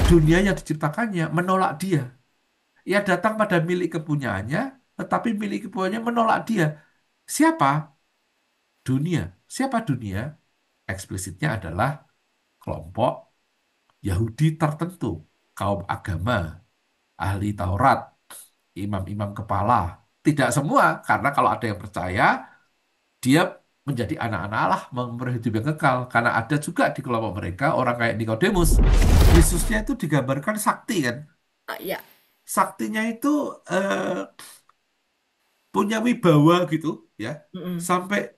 Dunia yang diciptakannya menolak dia. Ia datang pada milik kepunyaannya, tetapi milik kepunyaannya menolak dia. Siapa? Dunia. Siapa dunia? Eksplisitnya adalah kelompok Yahudi tertentu, kaum agama, ahli Taurat, imam-imam kepala. Tidak semua, karena kalau ada yang percaya, dia menjadi anak-anak Allah, memberi hidup yang kekal. Karena ada juga di kelompok mereka orang kayak Nikodemus. Yesusnya itu digambarkan sakti kan. Ah, ya. Saktinya itu punya wibawa gitu ya. Mm-mm. Sampai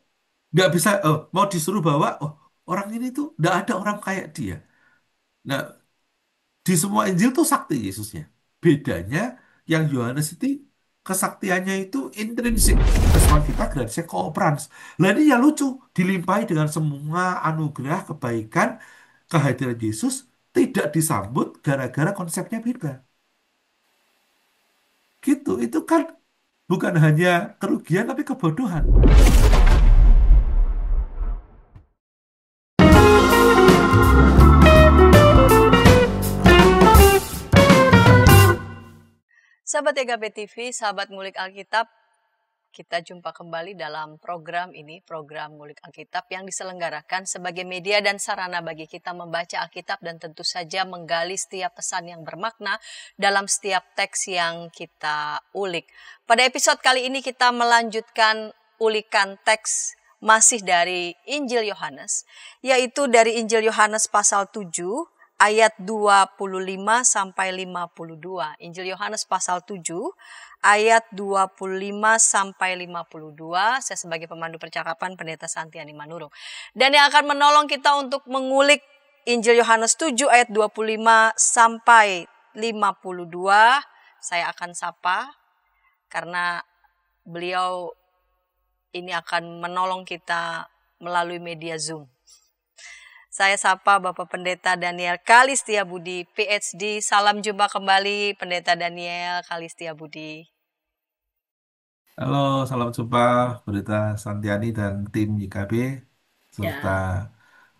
nggak bisa, mau disuruh bawa, oh orang ini tuh nggak ada orang kayak dia. Nah, di semua Injil tuh sakti Yesusnya. Bedanya yang Yohanes itu kesaktiannya itu intrinsik. Kesemuan kita gratisnya kooperans. Lah ini ya lucu, dilimpahi dengan semua anugerah, kebaikan, kehadiran Yesus tidak disambut gara-gara konsepnya beda. Gitu, itu kan bukan hanya kerugian tapi kebodohan. Sahabat EKB TV, sahabat ngulik Alkitab, kita jumpa kembali dalam program ini, program ngulik Alkitab yang diselenggarakan sebagai media dan sarana bagi kita membaca Alkitab dan tentu saja menggali setiap pesan yang bermakna dalam setiap teks yang kita ulik. Pada episode kali ini kita melanjutkan ulikan teks masih dari Injil Yohanes, yaitu dari Injil Yohanes pasal 7 ayat 25 sampai 52. Injil Yohanes pasal 7 ayat 25 sampai 52. Saya sebagai pemandu percakapan Pendeta Santiani Manurung. Dan yang akan menolong kita untuk mengulik Injil Yohanes 7 ayat 25 sampai 52, saya akan sapa karena beliau ini akan menolong kita melalui media Zoom. Saya sapa Bapak Pendeta Daniel Kalistia Budi, PhD. Salam jumpa kembali Pendeta Daniel Kalistia Budi. Halo, salam jumpa Berita Santiani dan tim YKB serta Ya,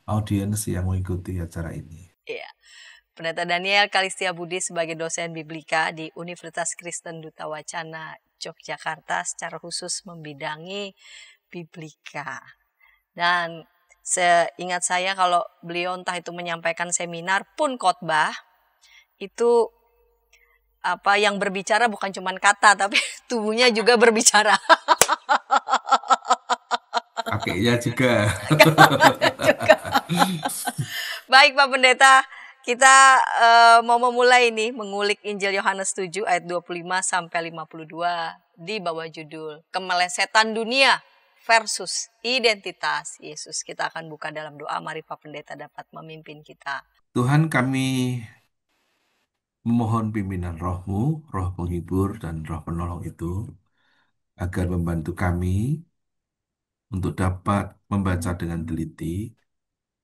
audiens yang mengikuti acara ini. iya. Pendeta Daniel Kalistia Budi sebagai dosen biblika di Universitas Kristen Duta Wacana Yogyakarta secara khusus membidangi biblika. Dan seingat saya kalau beliau entah itu menyampaikan seminar pun khotbah, itu apa yang berbicara bukan cuma kata tapi tubuhnya juga berbicara. Kakeknya juga. Juga. Baik Pak Pendeta, kita mau memulai ini mengulik Injil Yohanes 7 ayat 25 sampai 52 di bawah judul Kemelesetan Dunia versus Identitas Yesus. Kita akan buka dalam doa, mari Pak Pendeta dapat memimpin kita. Tuhan kami memohon pimpinan rohmu, roh penghibur dan roh penolong itu, agar membantu kami untuk dapat membaca dengan teliti,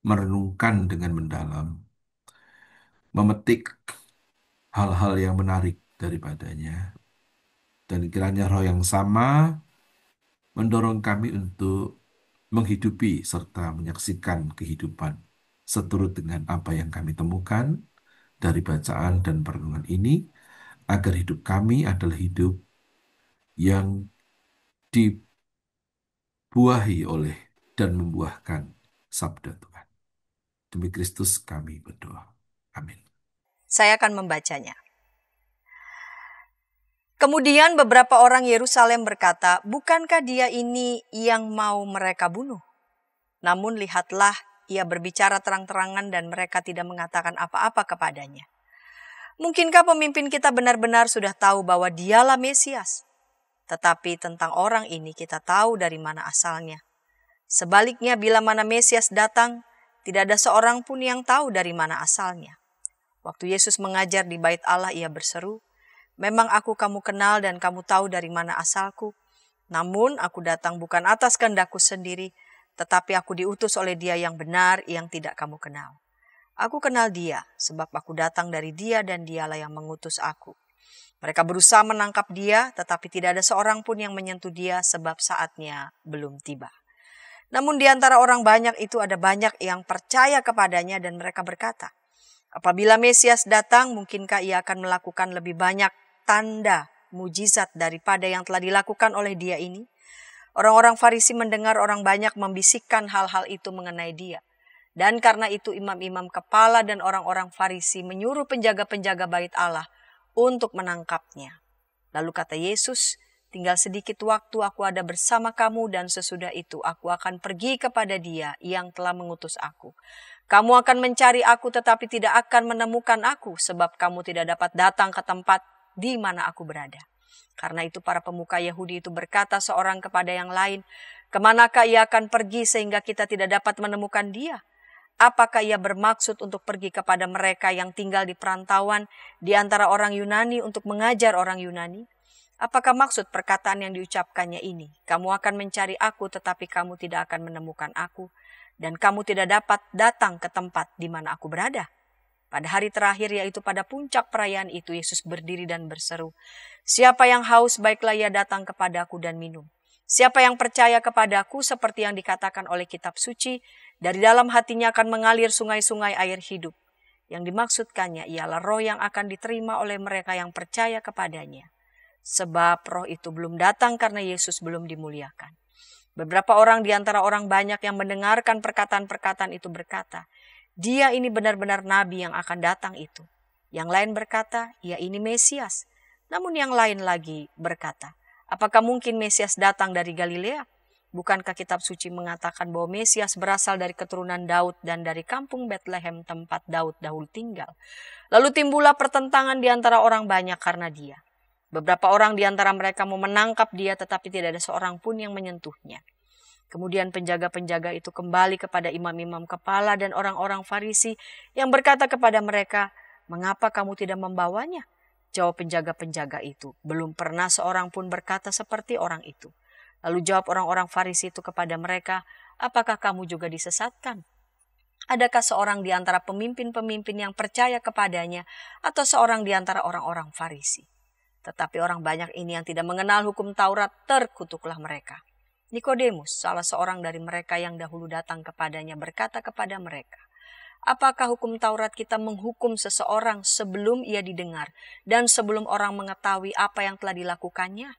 merenungkan dengan mendalam, memetik hal-hal yang menarik daripadanya. Dan kiranya roh yang sama mendorong kami untuk menghidupi serta menyaksikan kehidupan seturut dengan apa yang kami temukan dari bacaan dan perenungan ini, agar hidup kami adalah hidup yang dibuahi oleh dan membuahkan sabda Tuhan. Demi Kristus kami berdoa. Amin. Saya akan membacanya. Kemudian beberapa orang Yerusalem berkata, bukankah dia ini yang mau mereka bunuh? Namun lihatlah, ia berbicara terang-terangan dan mereka tidak mengatakan apa-apa kepadanya. Mungkinkah pemimpin kita benar-benar sudah tahu bahwa dialah Mesias? Tetapi tentang orang ini kita tahu dari mana asalnya. Sebaliknya bila mana Mesias datang, tidak ada seorang pun yang tahu dari mana asalnya. Waktu Yesus mengajar di bait Allah, ia berseru, memang aku kamu kenal dan kamu tahu dari mana asalku. Namun aku datang bukan atas kehendakku sendiri, tetapi aku diutus oleh Dia yang benar yang tidak kamu kenal. Aku kenal Dia, sebab aku datang dari Dia dan Dialah yang mengutus aku. Mereka berusaha menangkap Dia, tetapi tidak ada seorang pun yang menyentuh Dia sebab saatnya belum tiba. Namun di antara orang banyak itu ada banyak yang percaya kepadanya dan mereka berkata, Apabila Mesias datang, mungkinkah ia akan melakukan lebih banyak tanda mujizat daripada yang telah dilakukan oleh dia ini? Orang-orang Farisi mendengar orang banyak membisikkan hal-hal itu mengenai dia. Dan karena itu imam-imam kepala dan orang-orang Farisi menyuruh penjaga-penjaga bait Allah untuk menangkapnya. Lalu kata Yesus, tinggal sedikit waktu aku ada bersama kamu dan sesudah itu aku akan pergi kepada dia yang telah mengutus aku. Kamu akan mencari aku tetapi tidak akan menemukan aku sebab kamu tidak dapat datang ke tempat di mana aku berada. Karena itu para pemuka Yahudi itu berkata seorang kepada yang lain, kemanakah ia akan pergi sehingga kita tidak dapat menemukan dia? Apakah ia bermaksud untuk pergi kepada mereka yang tinggal di perantauan di antara orang Yunani untuk mengajar orang Yunani? Apakah maksud perkataan yang diucapkannya ini? Kamu akan mencari aku tetapi kamu tidak akan menemukan aku. Dan kamu tidak dapat datang ke tempat di mana aku berada. Pada hari terakhir yaitu pada puncak perayaan itu Yesus berdiri dan berseru, siapa yang haus baiklah ia datang kepadaku dan minum. Siapa yang percaya kepadaku seperti yang dikatakan oleh kitab suci, dari dalam hatinya akan mengalir sungai-sungai air hidup. Yang dimaksudkannya ialah roh yang akan diterima oleh mereka yang percaya kepadanya. Sebab roh itu belum datang karena Yesus belum dimuliakan. Beberapa orang di antara orang banyak yang mendengarkan perkataan-perkataan itu berkata, dia ini benar-benar nabi yang akan datang itu. Yang lain berkata, ya ini Mesias. Namun yang lain lagi berkata, apakah mungkin Mesias datang dari Galilea? Bukankah kitab suci mengatakan bahwa Mesias berasal dari keturunan Daud dan dari kampung Bethlehem tempat Daud dahulu tinggal? Lalu timbullah pertentangan di antara orang banyak karena dia. Beberapa orang di antara mereka mau menangkap dia tetapi tidak ada seorang pun yang menyentuhnya. Kemudian penjaga-penjaga itu kembali kepada imam-imam kepala dan orang-orang Farisi yang berkata kepada mereka, mengapa kamu tidak membawanya? Jawab penjaga-penjaga itu, belum pernah seorang pun berkata seperti orang itu. Lalu jawab orang-orang Farisi itu kepada mereka, apakah kamu juga disesatkan? Adakah seorang di antara pemimpin-pemimpin yang percaya kepadanya atau seorang di antara orang-orang Farisi? Tetapi orang banyak ini yang tidak mengenal hukum Taurat terkutuklah mereka. Nikodemus, salah seorang dari mereka yang dahulu datang kepadanya, berkata kepada mereka, apakah hukum Taurat kita menghukum seseorang sebelum ia didengar dan sebelum orang mengetahui apa yang telah dilakukannya?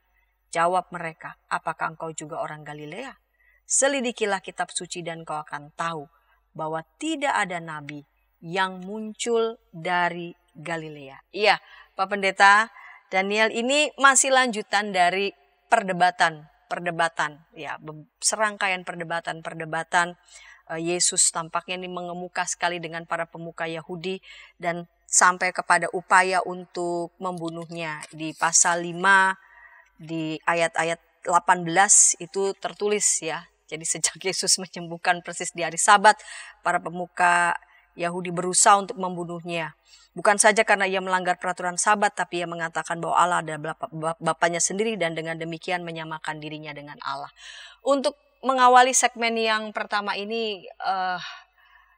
Jawab mereka, apakah engkau juga orang Galilea? Selidikilah kitab suci dan kau akan tahu bahwa tidak ada nabi yang muncul dari Galilea. Iya, Pak Pendeta, Daniel, ini masih lanjutan dari perdebatan, ya, serangkaian perdebatan Yesus tampaknya ini mengemuka sekali dengan para pemuka Yahudi dan sampai kepada upaya untuk membunuhnya. Di pasal 5 di ayat-ayat 18 itu tertulis ya. Jadi sejak Yesus menyembuhkan persis di hari Sabat, para pemuka Yahudi berusaha untuk membunuhnya. Bukan saja karena ia melanggar peraturan Sabat, tapi ia mengatakan bahwa Allah adalah Bapanya sendiri dan dengan demikian menyamakan dirinya dengan Allah. Untuk mengawali segmen yang pertama ini,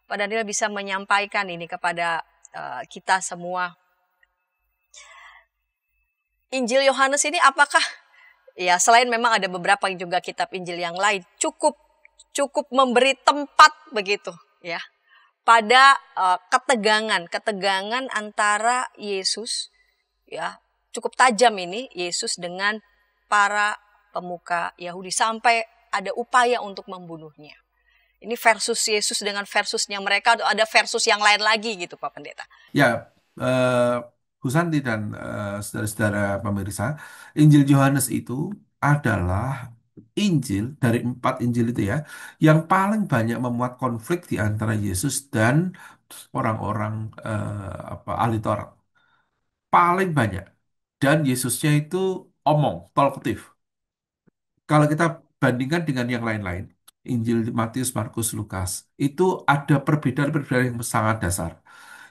Pak Daniel bisa menyampaikan ini kepada kita semua. Injil Yohanes ini apakah, ya selain memang ada beberapa juga kitab Injil yang lain, cukup memberi tempat begitu ya pada ketegangan antara Yesus ya, cukup tajam ini Yesus dengan para pemuka Yahudi sampai ada upaya untuk membunuhnya. Ini versus Yesus dengan versusnya mereka, atau ada versus yang lain lagi gitu Pak Pendeta? Ya, Bu Santi dan saudara-saudara pemirsa, Injil Yohanes itu adalah Injil dari 4 Injil itu ya, yang paling banyak memuat konflik di antara Yesus dan orang-orang ahli Taurat. Paling banyak. Dan Yesusnya itu omong, talkative. Kalau kita bandingkan dengan yang lain-lain, Injil Matius, Markus, Lukas, itu ada perbedaan-perbedaan yang sangat dasar.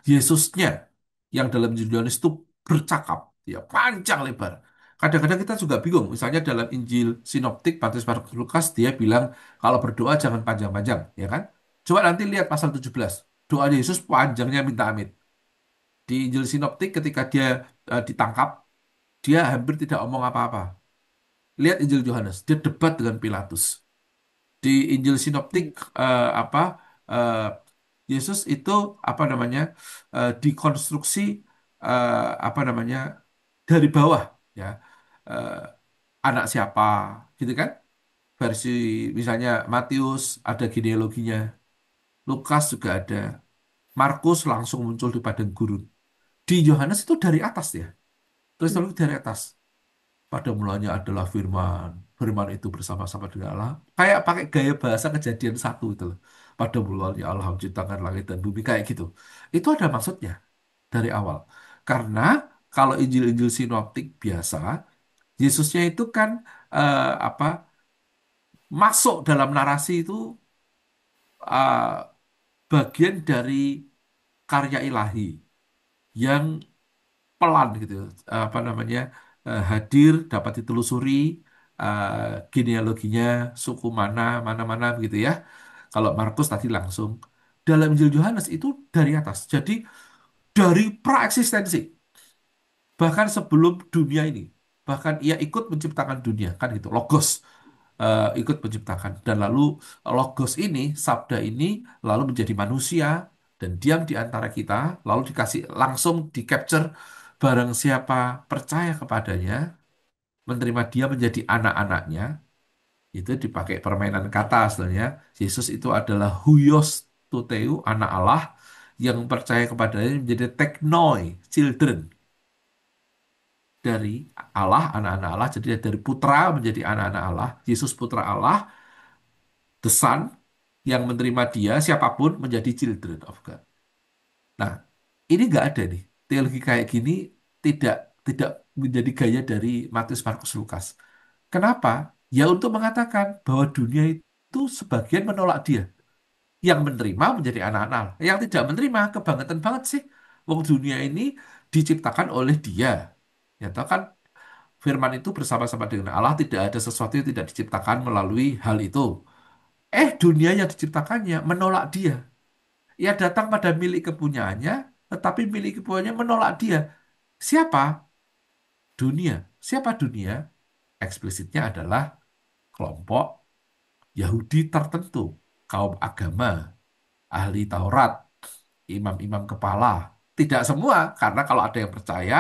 Yesusnya yang dalam Injil Yohanes itu bercakap, ya panjang lebar. Kadang-kadang kita juga bingung. Misalnya dalam Injil Sinoptik, Matius, Markus, Lukas, dia bilang kalau berdoa jangan panjang-panjang, ya kan? Coba nanti lihat pasal 17. Doa Yesus panjangnya minta amit. Di Injil Sinoptik ketika dia ditangkap, dia hampir tidak omong apa-apa. Lihat Injil Yohanes, dia debat dengan Pilatus. Di Injil Sinoptik apa? Yesus itu apa namanya dikonstruksi apa namanya dari bawah ya. Eh, Anak siapa gitu kan? Versi misalnya Matius ada genealoginya, Lukas juga ada, Markus langsung muncul di padang gurun. Di Yohanes itu dari atas ya, Hmm. Kristologi dari atas. Pada mulanya adalah firman, firman itu bersama-sama dengan Allah. Kayak pakai gaya bahasa Kejadian 1 itu loh. Pada mulanya Allah menciptakan langit dan bumi kayak gitu. Itu ada maksudnya dari awal. Karena kalau Injil-Injil sinoptik biasa, Yesusnya itu kan apa masuk dalam narasi itu eh, bagian dari karya ilahi yang pelan gitu, apa namanya hadir dapat ditelusuri genealoginya suku mana mana mana gitu ya. Kalau Markus tadi langsung dalam Injil Yohanes itu dari atas. Jadi dari praeksistensi bahkan sebelum dunia ini, bahkan ia ikut menciptakan dunia kan gitu. Logos ikut menciptakan dan lalu Logos ini sabda ini lalu menjadi manusia dan diam di antara kita lalu dikasih langsung di capture barang siapa percaya kepadanya menerima dia menjadi anak-anaknya itu dipakai permainan kata sebenarnya Yesus itu adalah huios tuteu anak Allah yang percaya kepadanya menjadi teknoi children dari Allah anak-anak Allah jadi dari putra menjadi anak-anak Allah Yesus putra Allah the Son yang menerima dia siapapun menjadi children of God. Nah, ini nggak ada nih. Teologi kayak gini tidak tidak menjadi gaya dari Matius, Markus, Lukas. Kenapa? Ya untuk mengatakan bahwa dunia itu sebagian menolak dia. Yang menerima menjadi anak-anak Allah. Yang tidak menerima kebangetan banget sih. Wong dunia ini diciptakan oleh dia. Ya toh kan firman itu bersama-sama dengan Allah tidak ada sesuatu yang tidak diciptakan melalui hal itu. Dunia yang diciptakannya menolak dia. Ia datang pada milik kepunyaannya, tetapi milik kepunyaannya menolak dia. Siapa? Dunia. Siapa dunia? Eksplisitnya adalah kelompok Yahudi tertentu, kaum agama, ahli Taurat, imam-imam kepala. Tidak semua, karena kalau ada yang percaya,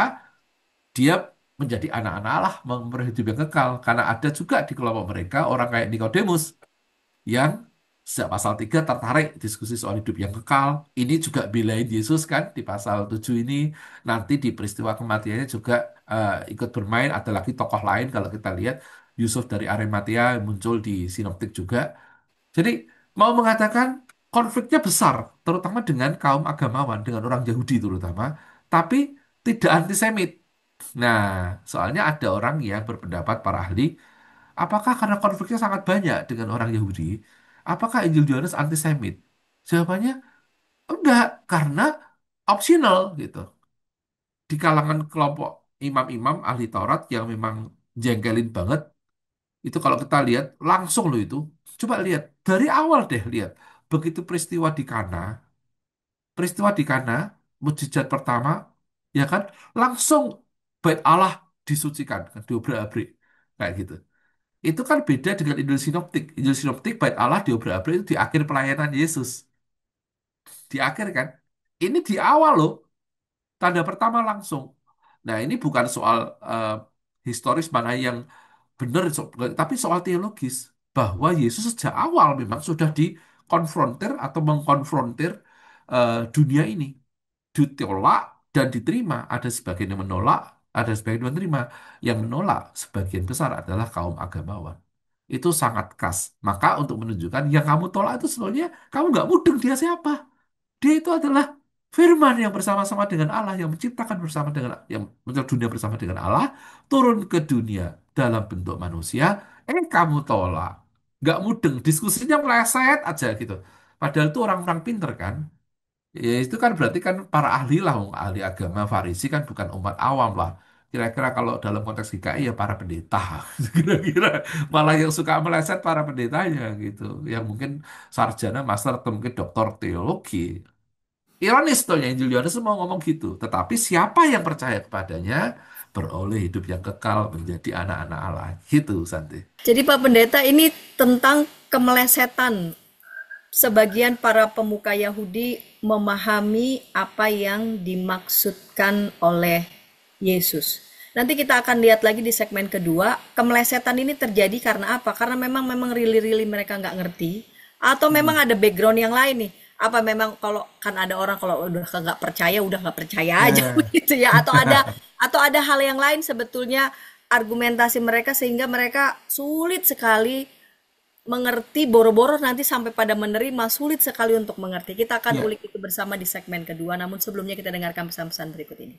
dia menjadi anak-anak Allah, memberi hidup yang kekal. Karena ada juga di kelompok mereka orang kayak Nikodemus yang sejak pasal 3 tertarik diskusi soal hidup yang kekal. Ini juga belain Yesus kan di pasal 7 ini. Nanti di peristiwa kematiannya juga ikut bermain. Ada lagi tokoh lain kalau kita lihat. Yusuf dari Arimatia muncul di sinoptik juga. Jadi mau mengatakan konfliknya besar, terutama dengan kaum agamawan, dengan orang Yahudi terutama. Tapi tidak antisemit. Nah, soalnya ada orang yang berpendapat para ahli apakah karena konfliknya sangat banyak dengan orang Yahudi, apakah Injil Yohanes antisemit? Jawabannya enggak, karena optional gitu. Di kalangan kelompok imam-imam ahli Taurat yang memang jengkelin banget, itu kalau kita lihat langsung loh itu. Coba lihat dari awal deh lihat. Begitu peristiwa di Kana, mukjizat pertama, ya kan, langsung bait Allah disucikan, kan, diobrak-abrik kayak gitu. Itu kan beda dengan Injil Sinoptik. Injil Sinoptik bait Allah diobrak-abrik itu di akhir pelayanan Yesus. Di akhir kan. Ini di awal loh. Tanda pertama langsung. Nah ini bukan soal eh, historis mana yang benar, tapi soal teologis. Bahwa Yesus sejak awal memang sudah dikonfrontir atau mengkonfrontir dunia ini. Ditolak dan diterima. Ada sebagian yang menolak, ada sebagian yang menerima. Yang menolak sebagian besar adalah kaum agamawan. Itu sangat khas. Maka untuk menunjukkan yang kamu tolak itu sebenarnya kamu nggak mudeng dia siapa. Dia itu adalah firman yang bersama-sama dengan Allah, yang menciptakan bersama dengan, yang menciptakan dunia bersama dengan Allah, turun ke dunia dalam bentuk manusia, kamu tolak. Nggak mudeng, diskusinya meleset aja gitu. Padahal itu orang-orang pinter kan. Ya itu kan berarti kan para ahli lah, wong ahli agama Farisi kan bukan umat awam lah. Kira-kira kalau dalam konteks GKI ya para pendeta. Kira-kira malah yang suka meleset para pendetanya gitu. Yang mungkin sarjana, master atau mungkin doktor teologi. Ironis tuh yang Julianus mau ngomong gitu. Tetapi siapa yang percaya kepadanya beroleh hidup yang kekal menjadi anak-anak Allah. Gitu, Santi. Jadi Pak Pendeta ini tentang kemelesetan sebagian para pemuka Yahudi memahami apa yang dimaksudkan oleh Yesus. Nanti kita akan lihat lagi di segmen kedua, kemelesetan ini terjadi karena apa? Karena memang really mereka nggak ngerti, atau memang ada background yang lain nih. Apa memang kalau kan ada orang kalau udah nggak percaya aja gitu ya, atau ada hal yang lain sebetulnya argumentasi mereka sehingga mereka sulit sekali mengerti, boro-boro nanti sampai pada menerima, sulit sekali untuk mengerti. Kita akan ulik itu bersama di segmen kedua, namun sebelumnya kita dengarkan pesan-pesan berikut ini.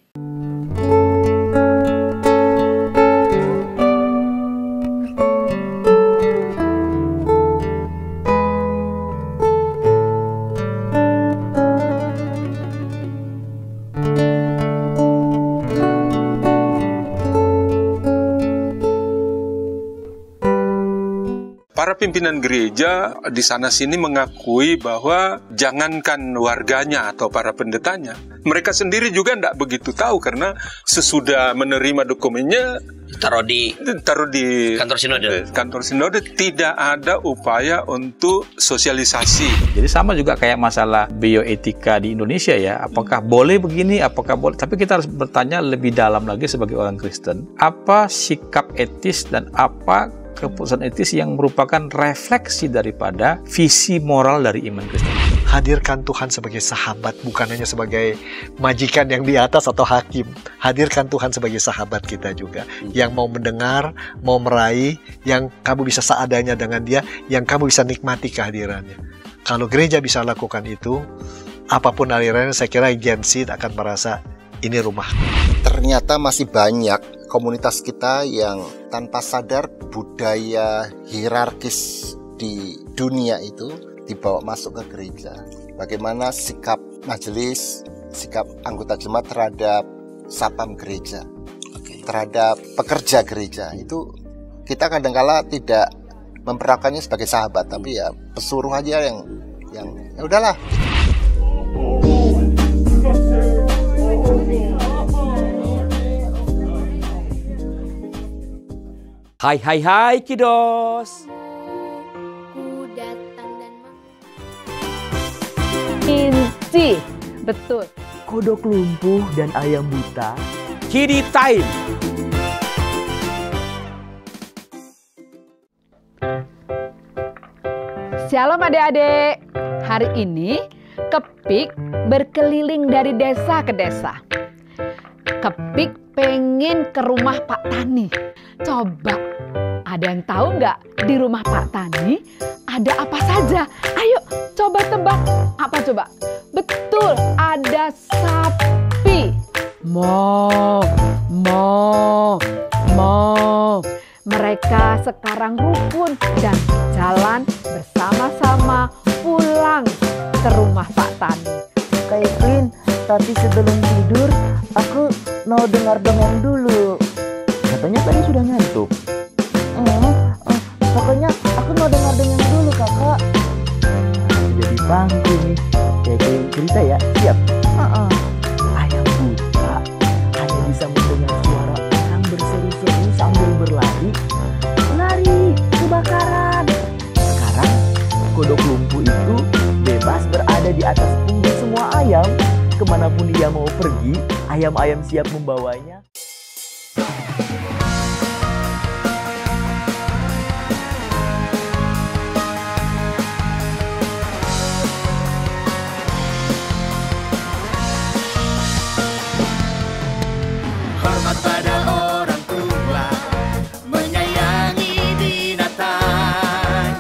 Para pimpinan gereja di sana-sini mengakui bahwa jangankan warganya atau para pendetanya, mereka sendiri juga tidak begitu tahu karena sesudah menerima dokumennya taruh di kantor sinode tidak ada upaya untuk sosialisasi. Jadi sama juga kayak masalah bioetika di Indonesia ya, apakah boleh begini, apakah boleh, tapi kita harus bertanya lebih dalam lagi sebagai orang Kristen, apa sikap etis dan apa keputusan etis yang merupakan refleksi daripada visi moral dari iman Kristen. Hadirkan Tuhan sebagai sahabat, bukan hanya sebagai majikan yang di atas atau hakim. Hadirkan Tuhan sebagai sahabat kita juga, yang mau mendengar, mau meraih, yang kamu bisa seadanya dengan dia, yang kamu bisa nikmati kehadirannya. Kalau gereja bisa lakukan itu, apapun alirannya, saya kira Gen Z akan merasa ini rumah. Ternyata masih banyak komunitas kita yang tanpa sadar budaya hierarkis di dunia itu dibawa masuk ke gereja. Bagaimana sikap majelis, sikap anggota jemaat terhadap sapam gereja, terhadap pekerja gereja, itu kita kadang-kala tidak memperlakukannya sebagai sahabat, tapi ya pesuruh aja yang ya udahlah. Hai kiddos. Ku datang dan Inci, betul. Kodok lumpuh dan ayam buta. Kiddy time. Shalom adik-adik. Hari ini Kepik berkeliling dari desa ke desa. Kepik pengen ke rumah Pak Tani. Coba, ada yang tahu nggak di rumah Pak Tani ada apa saja? Ayo coba tebak. Apa coba? Betul, ada sapi. Mo. Mereka sekarang rukun dan jalan bersama-sama pulang ke rumah Pak Tani. Kak Evelyn, tapi sebelum tidur aku mau dengar dongeng dulu. Katanya tadi sudah ngantuk. Pokoknya aku mau dengar dongeng dulu kakak. Jadi bangku nih. Kayak cerita ya, siap? Ayam buta hanya bisa mendengar suara orang berseru-seru sambil berlari. Lari, kebakaran. Sekarang kodok lumpuh itu bebas berada di atas punggung semua ayam. Kemanapun dia mau pergi, ayam-ayam siap membawanya. Hormat pada orang tua, menyayangi binatang,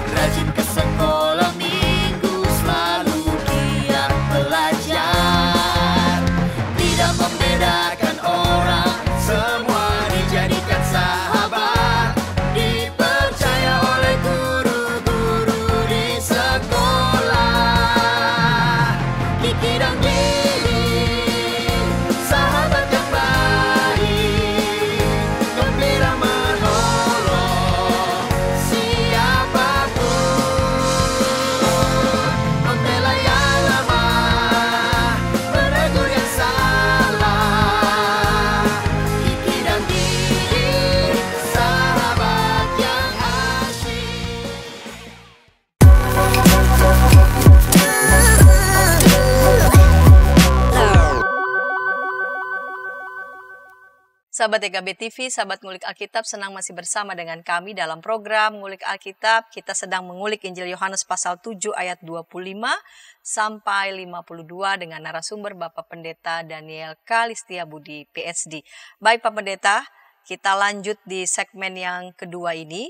rajin ke sekolah minggu, selalu giat belajar, tidak membedakan orang, semua Sahabat EKB TV, sahabat ngulik Alkitab, senang masih bersama dengan kami dalam program Ngulik Alkitab. Kita sedang mengulik Injil Yohanes pasal 7 ayat 25 sampai 52 dengan narasumber Bapak Pendeta Daniel Kalistia Budi, PhD. Baik Pak Pendeta, kita lanjut di segmen yang kedua ini,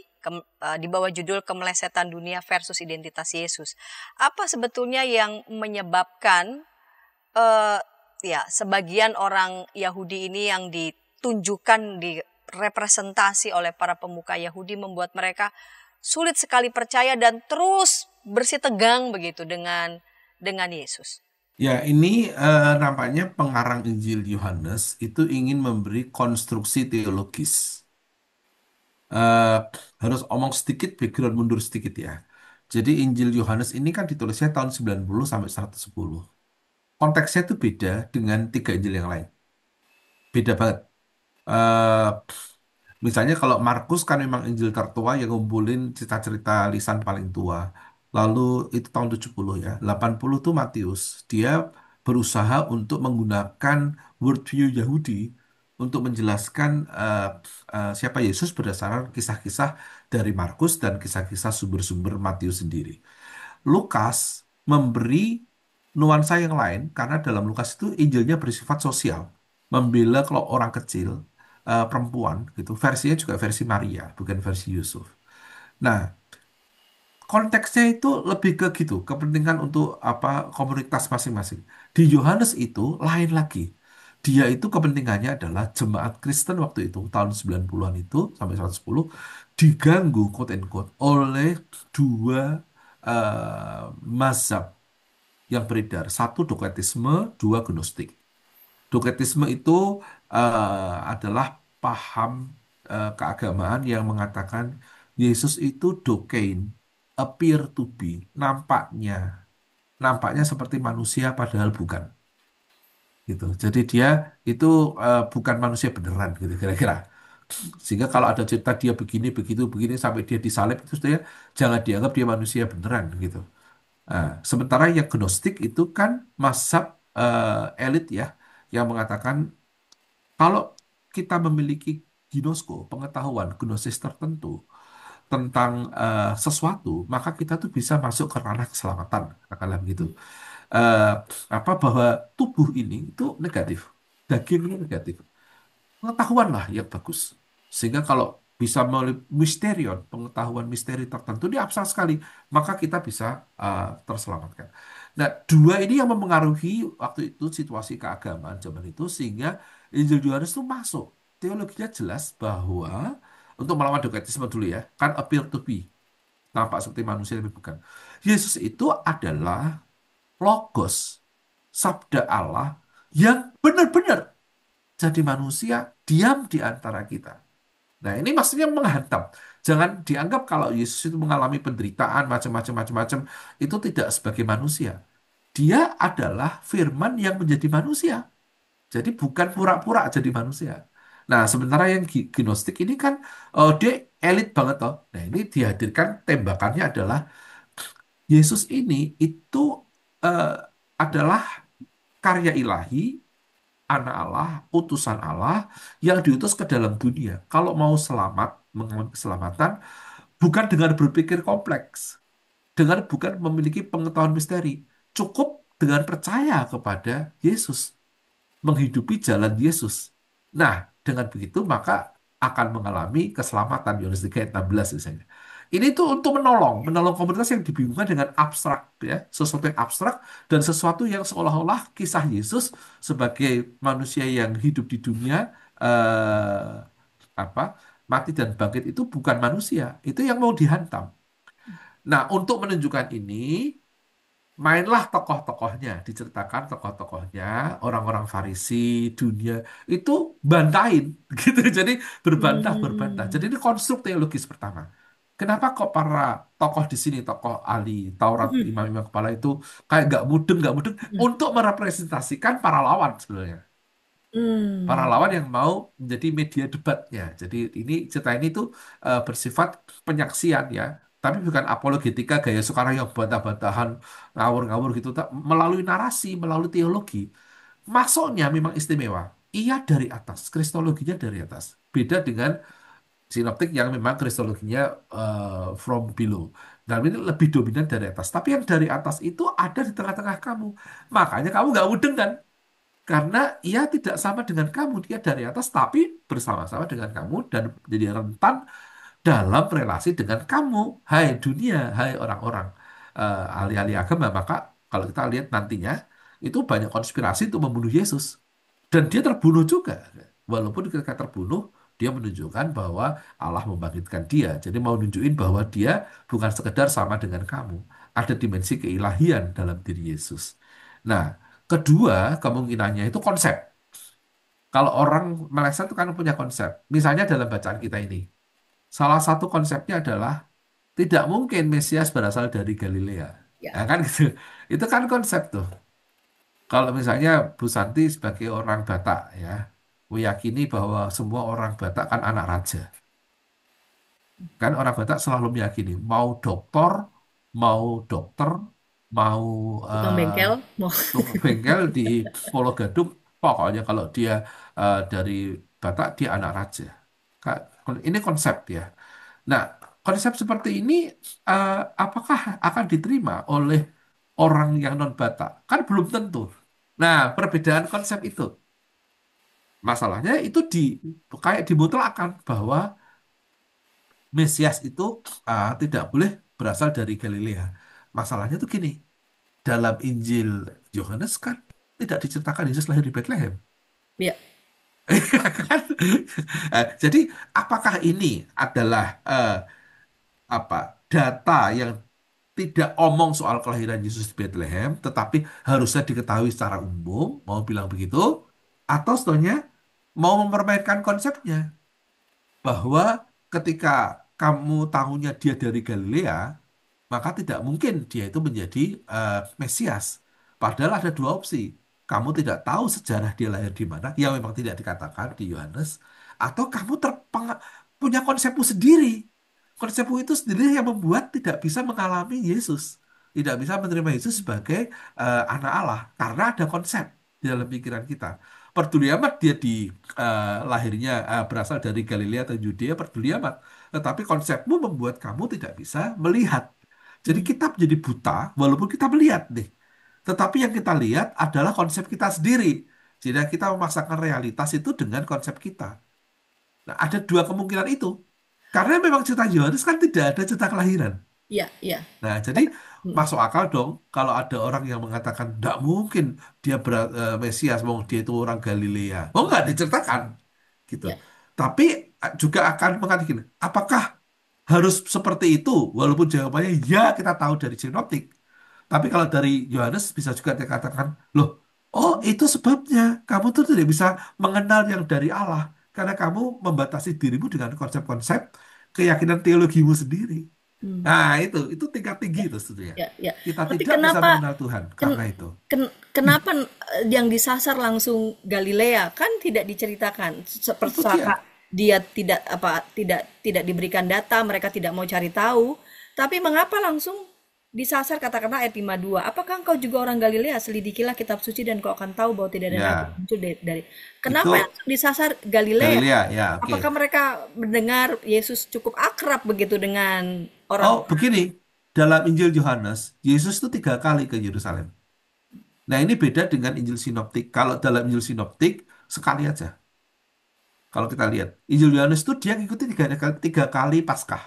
di bawah judul Kemelesetan Dunia versus Identitas Yesus. Apa sebetulnya yang menyebabkan sebagian orang Yahudi ini yang ditunjukkan, direpresentasi oleh para pemuka Yahudi membuat mereka sulit sekali percaya dan terus bersitegang begitu dengan Yesus? Ya, ini nampaknya pengarang Injil Yohanes itu ingin memberi konstruksi teologis. Harus omong sedikit, background mundur sedikit ya. Jadi Injil Yohanes ini kan ditulisnya tahun 90 sampai 110. Konteksnya itu beda dengan 3 Injil yang lain. Beda banget. Eh, Misalnya kalau Markus kan memang Injil tertua yang ngumpulin cerita-cerita lisan paling tua. Lalu itu tahun 70 ya. 80 tuh Matius. Dia berusaha untuk menggunakan worldview Yahudi untuk menjelaskan siapa Yesus berdasarkan kisah-kisah dari Markus dan kisah-kisah sumber-sumber Matius sendiri. Lukas memberi nuansa yang lain karena dalam Lukas itu Injilnya bersifat sosial, membela kalau orang kecil, perempuan gitu. Versinya juga versi Maria, bukan versi Yusuf. Nah, konteksnya itu lebih ke gitu, kepentingan untuk apa komunitas masing-masing. Di Yohanes itu lain lagi. Dia itu kepentingannya adalah jemaat Kristen waktu itu, tahun 90-an itu sampai 110 diganggu quote and quote oleh dua mazhab yang beredar. Satu doketisme, dua gnostik. Doketisme itu adalah paham keagamaan yang mengatakan Yesus itu dokein, appear to be, nampaknya seperti manusia padahal bukan. Gitu. Jadi dia itu bukan manusia beneran gitu kira-kira. Sehingga kalau ada cerita dia begini, begitu, begini sampai dia disalib itu dia jangan dianggap dia manusia beneran gitu. Nah, sementara yang gnostik itu kan mazhab elit ya, yang mengatakan kalau kita memiliki ginosko, pengetahuan gnosis tertentu tentang sesuatu, maka kita tuh bisa masuk ke ranah keselamatan, katakanlah begitu. Eh, bahwa tubuh ini itu negatif, daging ini negatif. Pengetahuan lah yang bagus. Sehingga kalau bisa melalui misterion, pengetahuan misteri tertentu, ini abstrak sekali, maka kita bisa terselamatkan. Nah, dua ini yang mempengaruhi waktu itu situasi keagamaan zaman itu, sehingga Injil Yohanes itu masuk. Teologinya jelas bahwa, untuk melawan doketisme dulu ya, kan appear to be, nampak seperti manusia tapi bukan. Yesus itu adalah Logos, Sabda Allah, yang benar-benar jadi manusia, diam di antara kita. Nah, ini maksudnya menghantam. Jangan dianggap kalau Yesus itu mengalami penderitaan macam-macam itu tidak sebagai manusia. Dia adalah firman yang menjadi manusia. Jadi bukan pura-pura jadi manusia. Nah, sementara yang gnostik ini kan dia elit banget toh. Nah, ini dihadirkan tembakannya adalah Yesus ini itu eh, adalah karya ilahi, anak Allah, utusan Allah yang diutus ke dalam dunia. Kalau mau selamat, mengalami keselamatan, bukan dengan berpikir kompleks, dengan bukan memiliki pengetahuan misteri, cukup dengan percaya kepada Yesus, menghidupi jalan Yesus. Nah, dengan begitu maka akan mengalami keselamatan. Yohanes 3 ayat 16 misalnya. Ini tuh untuk menolong komunitas yang dibingungkan dengan abstrak ya, sesuatu yang abstrak dan sesuatu yang seolah-olah kisah Yesus sebagai manusia yang hidup di dunia apa mati dan bangkit itu bukan manusia, itu yang mau dihantam. Nah, untuk menunjukkan ini mainlah tokoh-tokohnya, diceritakan tokoh-tokohnya, orang-orang Farisi, dunia, itu bantahin, gitu. Jadi berbantah. Jadi ini konstruk teologis pertama. Kenapa kok para tokoh di sini, tokoh ahli Taurat, imam-imam kepala itu kayak nggak mudeng, untuk merepresentasikan para lawan sebenarnya. Para lawan yang mau menjadi media debatnya. Jadi ini cerita ini tuh bersifat penyaksian ya, tapi bukan apologetika gaya sekarang yang bantah-bantahan ngawur-ngawur gitu. Melalui narasi, melalui teologi, masuknya memang istimewa. ia dari atas, kristologinya dari atas. Beda dengan sinoptik yang memang kristologinya from below. Dan ini lebih dominan dari atas. Tapi yang dari atas itu ada di tengah-tengah kamu. Makanya kamu nggak mudeng kan? Karena ia tidak sama dengan kamu. Dia dari atas tapi bersama-sama dengan kamu dan jadi rentan dalam relasi dengan kamu. Hai dunia, hai orang-orang ahli-ahli agama. Maka kalau kita lihat nantinya, itu banyak konspirasi untuk membunuh Yesus. Dan dia terbunuh juga. Walaupun ketika terbunuh, dia menunjukkan bahwa Allah membangkitkan dia. Jadi mau nunjukin bahwa dia bukan sekedar sama dengan kamu. Ada dimensi keilahian dalam diri Yesus. Nah, kedua kemungkinannya itu konsep. Kalau orang meleset itu kan punya konsep. Misalnya dalam bacaan kita ini. Salah satu konsepnya adalah tidak mungkin Mesias berasal dari Galilea. Ya. Nah, kan gitu. Itu kan konsep tuh. Kalau misalnya Bu Santi sebagai orang Batak ya, meyakini bahwa semua orang Batak kan anak raja. Kan orang Batak selalu meyakini mau dokter, mau Tukang bengkel, mau tukang bengkel di Pulau Gadung, pokoknya kalau dia dari Batak dia anak raja. Ini konsep ya. Nah, konsep seperti ini apakah akan diterima oleh orang yang non Batak? Kan belum tentu. Nah, perbedaan konsep itu. Masalahnya itu kayak dimutlakan bahwa Mesias itu tidak boleh berasal dari Galilea. Masalahnya tuh gini, dalam Injil Yohanes kan tidak diceritakan Yesus lahir di Bethlehem. ya. Kan? Jadi apakah ini adalah apa data yang tidak omong soal kelahiran Yesus di Bethlehem, tetapi harusnya diketahui secara umum, mau bilang begitu, atau sebetulnya mau mempermainkan konsepnya bahwa ketika kamu tahunya dia dari Galilea, maka tidak mungkin dia itu menjadi Mesias. Padahal ada dua opsi. Kamu tidak tahu sejarah dia lahir di mana, yang memang tidak dikatakan di Yohanes, atau kamu punya konsepmu sendiri. Konsepmu itu sendiri yang membuat tidak bisa mengalami Yesus, tidak bisa menerima Yesus sebagai anak Allah, karena ada konsep di dalam pikiran kita. Peduli amat dia lahirnya berasal dari Galilea atau Yudea, peduli amat. Tetapi konsepmu membuat kamu tidak bisa melihat. Jadi kita menjadi buta walaupun kita melihat nih. Tetapi yang kita lihat adalah konsep kita sendiri. Jadi kita memaksakan realitas itu dengan konsep kita. Nah, ada dua kemungkinan itu. Karena memang cerita Yohanes kan tidak ada cerita kelahiran. Iya, iya. Nah, jadi masuk akal dong kalau ada orang yang mengatakan tidak mungkin dia Mesias, mau dia itu orang Galilea. Oh, nggak diceritakan gitu. Ya. Tapi juga akan mengatakan, apakah harus seperti itu? Walaupun jawabannya ya kita tahu dari sinoptik. Tapi kalau dari Yohanes bisa juga dikatakan, loh, oh itu sebabnya kamu tuh tidak bisa mengenal yang dari Allah. Karena kamu membatasi dirimu dengan konsep-konsep keyakinan teologimu sendiri. Nah itu tingkat tinggi itu sebetulnya. Ya, ya. Kita Tapi tidak bisa kenapa mengenal Tuhan karena itu. kenapa yang disasar langsung Galilea kan tidak diceritakan seperti Itu dia. dia tidak diberikan data, mereka tidak mau cari tahu. Tapi mengapa langsung disasar katakanlah ayat 52? Apakah engkau juga orang Galilea? Selidikilah kitab suci dan kau akan tahu bahwa tidak ada nabi Ya, muncul dari. Kenapa itu langsung disasar Galilea? Galilea, ya oke. Apakah mereka mendengar Yesus cukup akrab begitu dengan orang? Oh begini, dalam Injil Yohanes, Yesus itu 3 kali ke Yerusalem. Nah ini beda dengan Injil Sinoptik. Kalau dalam Injil Sinoptik, sekali aja. Kalau kita lihat, Injil Yohanes itu dia ngikuti 3 kali Paskah.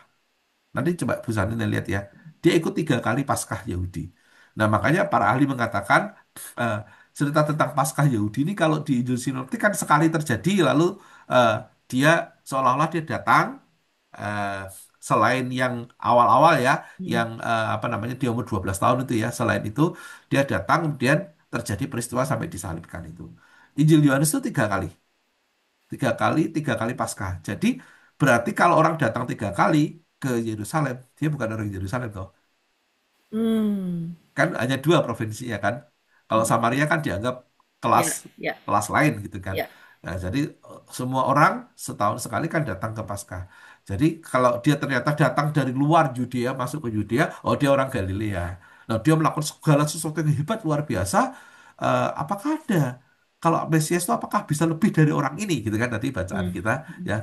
Nanti coba Bu Sani lihat ya. Dia ikut 3 kali Paskah Yahudi. Nah makanya para ahli mengatakan eh, cerita tentang Paskah Yahudi ini kalau di Injil Sinoptik kan sekali terjadi lalu eh, dia seolah-olah dia datang eh, selain yang awal-awal ya, yang apa namanya dia umur 12 tahun itu ya. Selain itu dia datang kemudian terjadi peristiwa sampai disalibkan itu. Injil Yohanes itu 3 kali. 3 kali Paskah. Jadi berarti kalau orang datang 3 kali ke Yerusalem, dia bukan orang Yerusalem toh. Hmm. Kan hanya 2 provinsinya kan. Kalau Samaria kan dianggap Ya, kelas ya, kelas lain gitu kan. ya. Nah, jadi semua orang setahun sekali kan datang ke Paskah. Jadi kalau dia ternyata datang dari luar Yudea masuk ke Yudea, oh dia orang Galilea. Nah, dia melakukan segala sesuatu yang hebat luar biasa. Apakah ada kalau Mesias itu apakah bisa lebih dari orang ini gitu kan tadi bacaan kita ya.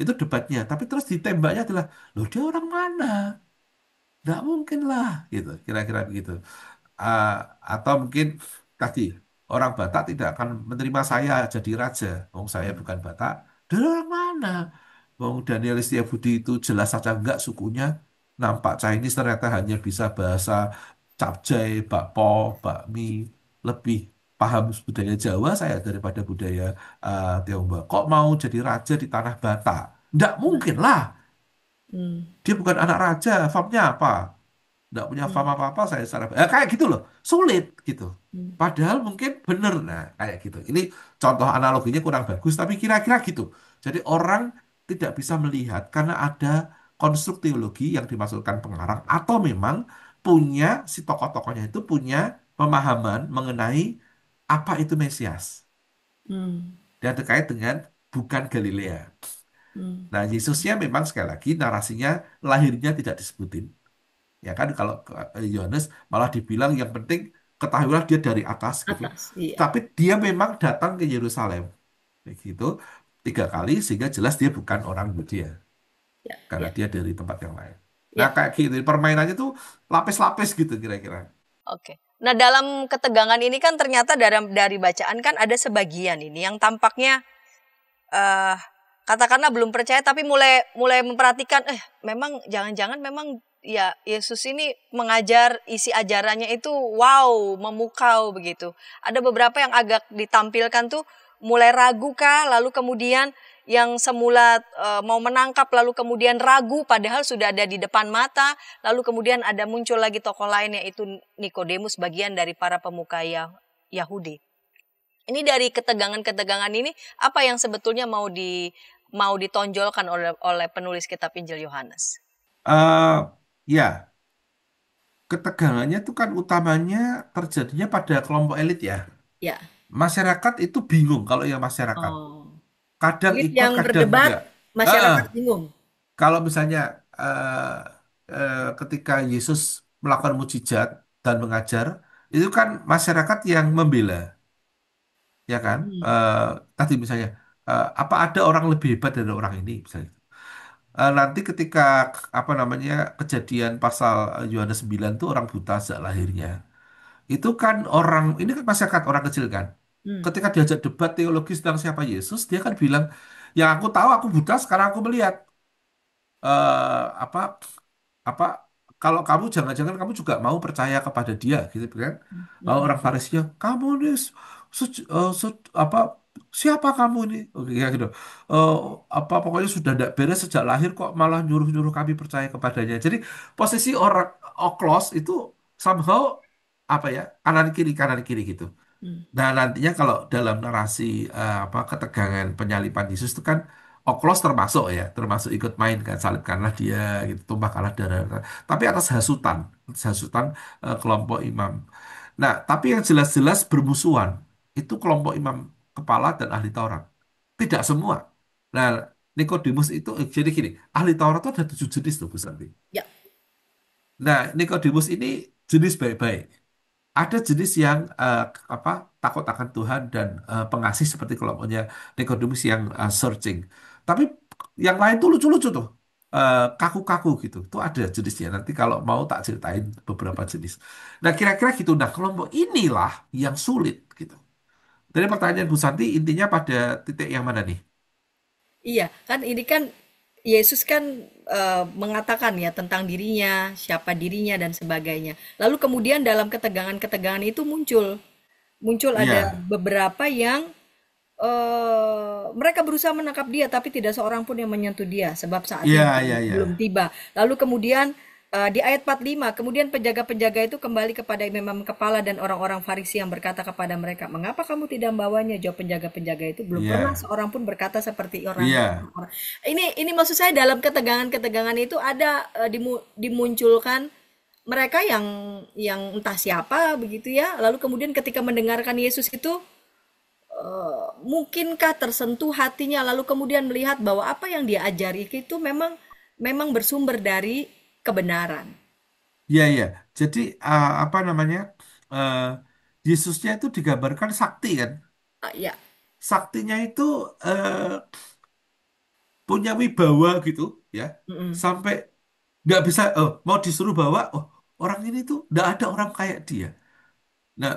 Itu debatnya. Tapi terus ditembaknya adalah, loh dia orang mana? Nggak mungkin lah gitu. Kira-kira begitu. Ah, atau mungkin tadi orang Batak tidak akan menerima saya jadi raja. Wong saya bukan Batak. Dari orang mana? Wong Daniel Setiabudi itu jelas saja enggak sukunya. Nampak Chinese ternyata hanya bisa bahasa capcay, bakpo, bakmi. Lebih paham budaya Jawa saya daripada budaya Tionghoa. Kok mau jadi raja di tanah Batak? Enggak mungkin lah. Dia bukan anak raja. Famnya apa? Nggak punya farm apa-apa saya secara kayak gitu loh, sulit gitu. Padahal mungkin bener, nah kayak gitu. Ini contoh analoginya kurang bagus, tapi kira-kira gitu. Jadi orang tidak bisa melihat karena ada konstruk teologi yang dimasukkan pengarang atau memang punya si tokoh-tokohnya itu punya pemahaman mengenai apa itu Mesias dan terkait dengan bukan Galilea. Nah, Yesusnya memang sekali lagi narasinya lahirnya tidak disebutin. Ya kan kalau Yohanes malah dibilang yang penting ketahuilah dia dari atas gitu. Iya. Tapi dia memang datang ke Yerusalem begitu 3 kali sehingga jelas dia bukan orang Yudea karena dia dari tempat yang lain. Nah kayak gitu permainannya tuh lapis-lapis gitu kira-kira. Oke. Nah dalam ketegangan ini kan ternyata dari bacaan kan ada sebagian ini yang tampaknya katakanlah belum percaya tapi mulai memperhatikan memang jangan-jangan memang ya Yesus ini mengajar isi ajarannya itu wow memukau begitu. Ada beberapa yang agak ditampilkan tuh mulai ragu kah, lalu kemudian yang semula mau menangkap lalu kemudian ragu padahal sudah ada di depan mata, lalu kemudian ada muncul lagi tokoh lain yaitu Nikodemus bagian dari para pemuka Yahudi. Ini dari ketegangan-ketegangan ini apa yang sebetulnya mau ditonjolkan oleh penulis kitab Injil Yohanes? Ya, ketegangannya itu kan utamanya terjadinya pada kelompok elit ya. Ya. Masyarakat itu bingung kalau yang masyarakat. Kadang Elit ikut, yang kadang berdebat, enggak. masyarakat bingung. Kalau misalnya ketika Yesus melakukan mukjizat dan mengajar, itu kan masyarakat yang membela, ya kan? Tadi misalnya, apa ada orang lebih hebat dari orang ini, misalnya. Nanti ketika apa namanya kejadian pasal Yohanes 9 itu orang buta sejak lahirnya. Itu kan orang, ini kan masyarakat orang kecil kan. Ketika diajak debat teologis tentang siapa Yesus, dia kan bilang, yang aku tahu aku buta, sekarang aku melihat. Apa apa kalau kamu jangan-jangan kamu juga mau percaya kepada dia gitu kan. Lalu orang Farisinya, kamu nih apa siapa kamu ini, oke ya gitu. Eh, apa pokoknya sudah tidak beres sejak lahir kok malah nyuruh-nyuruh kami percaya kepadanya. Jadi posisi orang oklos itu somehow apa ya, kanan kiri gitu. Nah, nantinya kalau dalam narasi apa ketegangan penyaliban Yesus itu kan Oklos termasuk ya, termasuk ikut main kan, salibkanlah dia gitu, tumpahkanlah darah. Tapi atas hasutan kelompok imam. Nah, tapi yang jelas-jelas bermusuhan itu kelompok imam kepala dan ahli Taurat. Tidak semua. Nah, Nikodemus itu jadi gini, ahli Taurat itu ada 7 jenis tuh Bu Santi. Ya. Nah, Nikodemus ini jenis baik-baik. Ada jenis yang apa takut akan Tuhan dan pengasih seperti kelompoknya Nikodemus yang searching. Tapi yang lain tuh lucu-lucu tuh. Kaku-kaku gitu. Itu ada jenisnya. Nanti kalau mau tak ceritain beberapa jenis. Nah, kira-kira gitu. Nah, kelompok inilah yang sulit gitu. Dari pertanyaan Bu Santi intinya pada titik yang mana nih? Iya, kan ini kan Yesus kan mengatakan ya tentang dirinya, siapa dirinya dan sebagainya. Lalu kemudian dalam ketegangan-ketegangan itu muncul ada beberapa yang mereka berusaha menangkap dia tapi tidak seorang pun yang menyentuh dia sebab saatnya belum tiba. Lalu kemudian di ayat 45, kemudian penjaga-penjaga itu kembali kepada imam kepala dan orang-orang Farisi yang berkata kepada mereka, mengapa kamu tidak membawanya? Jawab penjaga-penjaga itu, belum pernah seorang pun berkata seperti orang. Ini maksud saya dalam ketegangan-ketegangan itu ada dimunculkan mereka yang entah siapa begitu ya. Lalu kemudian ketika mendengarkan Yesus itu mungkinkah tersentuh hatinya, lalu kemudian melihat bahwa apa yang dia ajari itu memang bersumber dari kebenaran. Iya. Jadi apa namanya Yesusnya itu digambarkan sakti kan. Ya. Saktinya itu punya wibawa gitu ya, sampai nggak bisa mau disuruh bawa, orang ini tuh nggak ada orang kayak dia. Nah,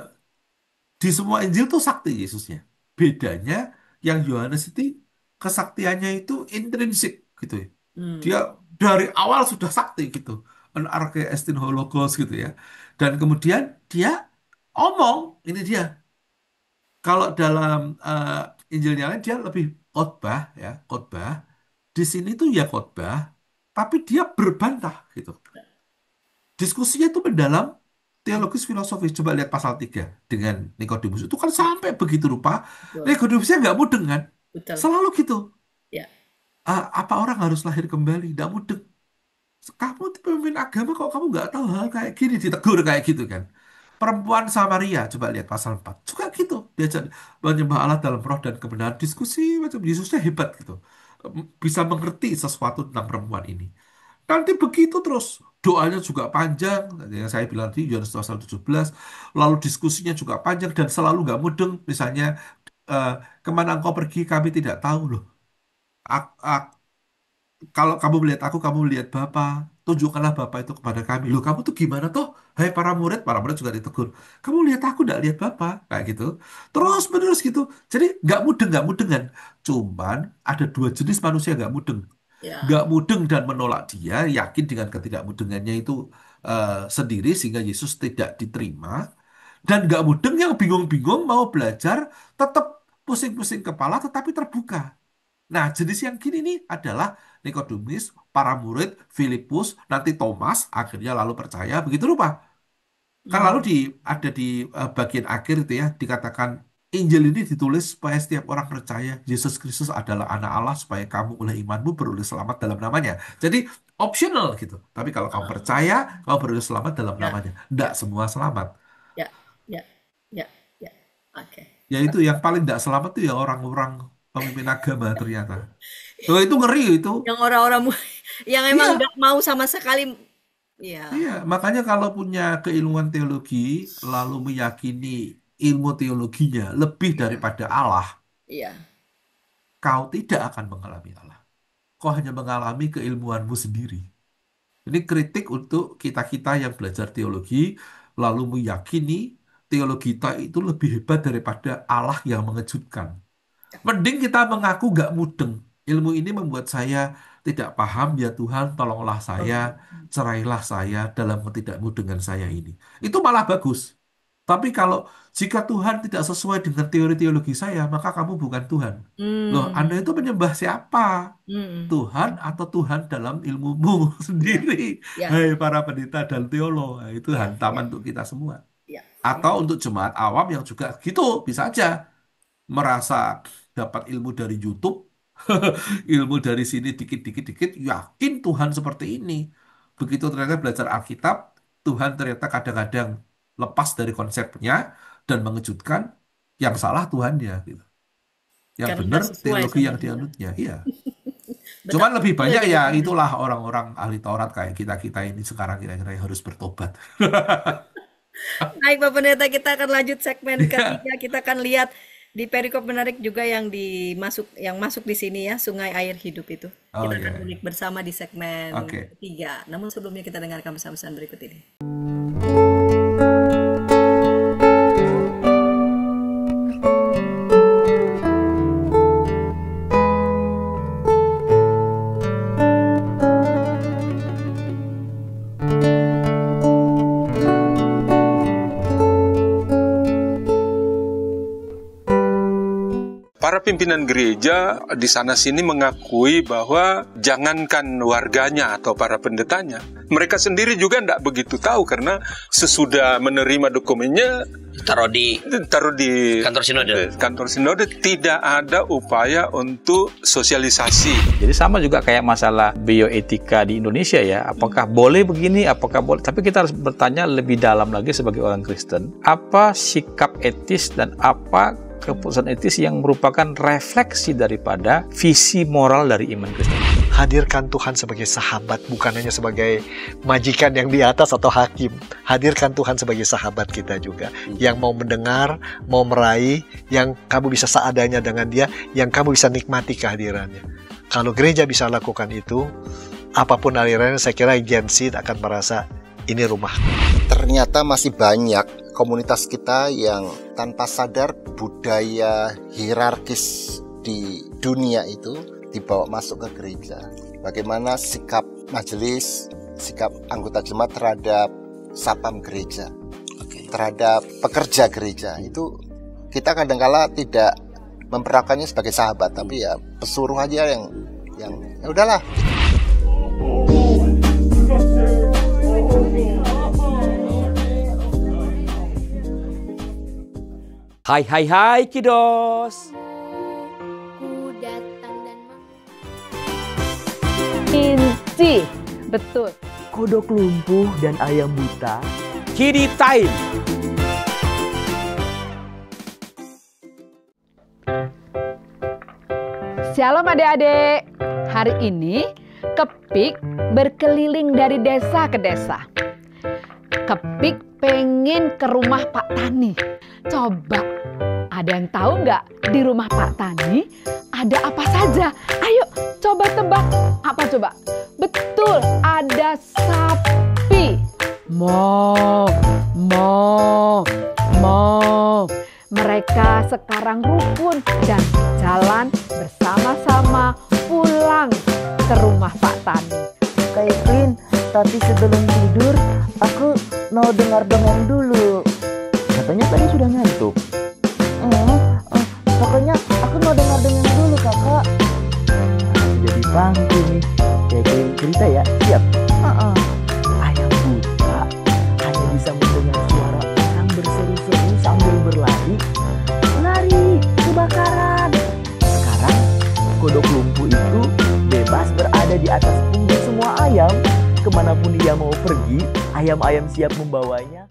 di semua Injil tuh sakti Yesusnya. Bedanya yang Yohanes itu kesaktiannya itu intrinsik gitu ya. Dia dari awal sudah sakti gitu. An arche estin hologos gitu ya. Dan kemudian dia omong, ini dia. Kalau dalam Injilnya lain dia lebih khotbah ya, khotbah. Di sini tuh ya khotbah, tapi dia berbantah gitu. Diskusinya itu mendalam, teologis filosofis. Coba lihat pasal 3 dengan Nikodemus. Itu kan sampai begitu rupa. Nikodemusnya nggak mudeng kan? Betul. Selalu gitu. Ya. Apa orang harus lahir kembali? Nggak mudeng. Kamu tuh pemimpin agama kok kamu nggak tahu hal kayak gini, ditegur kayak gitu kan. Perempuan Samaria, coba lihat pasal 4. Juga gitu. Diajak menyembah Allah dalam roh dan kebenaran. Diskusi macam Yesusnya hebat gitu. Bisa mengerti sesuatu tentang perempuan ini. Nanti begitu terus. Doanya juga panjang. Yang saya bilang tadi, Yohanes pasal 17. Lalu diskusinya juga panjang dan selalu nggak mudeng. Misalnya, eh, kemana engkau pergi kami tidak tahu loh. Ak- ak- Kalau kamu melihat aku, kamu melihat Bapa. Tunjukkanlah Bapa itu kepada kami. Loh, kamu tuh gimana toh? Hai para murid juga ditegur. Kamu lihat aku, tidak lihat Bapa. Kayak gitu. Terus menerus gitu. Jadi nggak mudeng kan. Cuman ada dua jenis manusia nggak mudeng. Ya. Nggak mudeng dan menolak dia, yakin dengan ketidakmudengannya itu sendiri sehingga Yesus tidak diterima. Dan nggak mudeng yang bingung-bingung mau belajar, tetap pusing-pusing kepala, tetapi terbuka. Nah, jenis yang gini nih adalah Nikodemus, para murid, Filipus, nanti Thomas, akhirnya lalu percaya, begitu rupa. Kan lalu ada di bagian akhir itu ya, dikatakan Injil ini ditulis supaya setiap orang percaya Yesus Kristus adalah anak Allah, supaya kamu oleh imanmu beroleh selamat dalam namanya. Jadi optional gitu. Tapi kalau kamu percaya, kamu beroleh selamat dalam namanya. Tidak semua selamat. Ya, ya, ya, ya. Oke. Ya itu yang paling tidak selamat tuh ya orang-orang pemimpin agama ternyata. Oh, itu ngeri itu. Yang orang-orang yang emang Iya. nggak mau sama sekali. Iya. Iya, makanya kalau punya keilmuan teologi, lalu meyakini ilmu teologinya lebih daripada Allah, Iya. kau tidak akan mengalami Allah. Kau hanya mengalami keilmuanmu sendiri. Ini kritik untuk kita-kita yang belajar teologi, lalu meyakini teologi kita itu lebih hebat daripada Allah yang mengejutkan. Mending kita mengaku gak mudeng. Ilmu ini membuat saya tidak paham, ya Tuhan, tolonglah saya, cerailah saya dalam ketidakmudengan saya ini. Itu malah bagus. Tapi kalau jika Tuhan tidak sesuai dengan teori teologi saya, maka kamu bukan Tuhan. Loh, Anda itu menyembah siapa? Tuhan atau Tuhan dalam ilmumu sendiri? Ya. Hai para pendeta dan teolog, nah, itu hantaman untuk kita semua. Atau untuk jemaat awam yang juga gitu, bisa aja merasa dapat ilmu dari YouTube, ilmu dari sini dikit-dikit, yakin Tuhan seperti ini. Begitu ternyata belajar Alkitab, Tuhan ternyata kadang-kadang lepas dari konsepnya dan mengejutkan, yang salah Tuhannya gitu. Yang Karena benar nggak sesuai teologi sama yang dia. dianutnya, iya. Cuman lebih banyak ya itulah orang-orang ahli Taurat kayak kita-kita ini sekarang kira-kira yang harus bertobat. Baik Pak Pendeta, kita akan lanjut segmen ketiga. Kita akan lihat di perikop menarik juga yang masuk di sini ya, sungai air hidup itu. Oh, Kita akan iya. ulik bersama di segmen Oke. ketiga. Namun sebelumnya kita dengarkan pesan-pesan berikut ini. Para pimpinan gereja di sana-sini mengakui bahwa jangankan warganya atau para pendetanya, mereka sendiri juga tidak begitu tahu karena sesudah menerima dokumennya taruh di kantor sinode tidak ada upaya untuk sosialisasi. Jadi sama juga kayak masalah bioetika di Indonesia ya, apakah boleh begini, apakah boleh, tapi kita harus bertanya lebih dalam lagi sebagai orang Kristen, apa sikap etis dan apa keputusan etis yang merupakan refleksi daripada visi moral dari iman Kristen. Hadirkan Tuhan sebagai sahabat, bukan hanya sebagai majikan yang di atas atau hakim. Hadirkan Tuhan sebagai sahabat kita juga, yang mau mendengar, mau meraih, yang kamu bisa seadanya dengan dia, yang kamu bisa nikmati kehadirannya. Kalau gereja bisa lakukan itu, apapun alirannya, saya kira Gen Z akan merasa ini rumah. Ternyata masih banyak komunitas kita yang tanpa sadar budaya hierarkis di dunia itu dibawa masuk ke gereja. Bagaimana sikap majelis, sikap anggota jemaat terhadap satpam gereja, terhadap pekerja gereja, itu kita kadangkala tidak memperlakukannya sebagai sahabat, tapi ya pesuruh aja yang ya udahlah. Hai hai hai kiddos. Ku datang dan Inci, betul. Kodok lumpuh dan ayam buta. Kidi Time. Shalom adik-adik. Hari ini Kepik berkeliling dari desa ke desa. Kepik pengen ke rumah Pak Tani. Coba, ada yang tahu nggak di rumah Pak Tani ada apa saja? Ayo coba tebak. Apa coba? Betul, ada sapi. Mo, mo, mo. Mereka sekarang rukun dan jalan bersama-sama pulang ke rumah Pak Tani. Kak Evelyn, tapi sebelum tidur aku mau dengar dongeng dulu. Katanya tadi sudah ngantuk. Pokoknya aku mau dengar dongeng dulu kakak. Jadi bangku nih. Kayak cerita ya, siap? Ayam buta hanya bisa mendengar suara orang berseru-seru sambil berlari. Lari, kebakaran. Sekarang kodok lumpuh itu bebas berada di atas punggung semua ayam. Kemanapun dia mau pergi, ayam-ayam siap membawanya.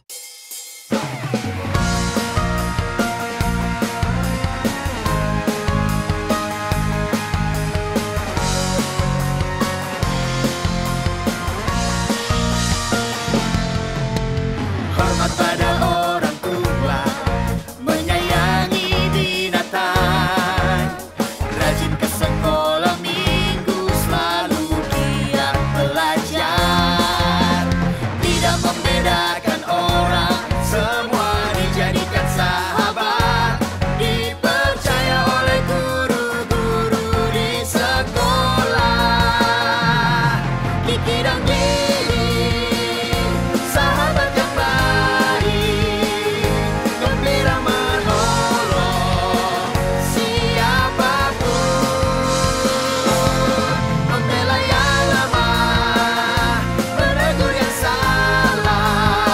Hormat pada orang tua, menyayangi binatang, rajin ke sekolah minggu, selalu giat belajar, tidak membedakan orang, semua dijadikan sahabat, dipercaya oleh guru-guru di sekolah. Kiki dan Gigi, sahabat yang baik, gembira menolong siapapun, membela yang lemah, menegur yang salah.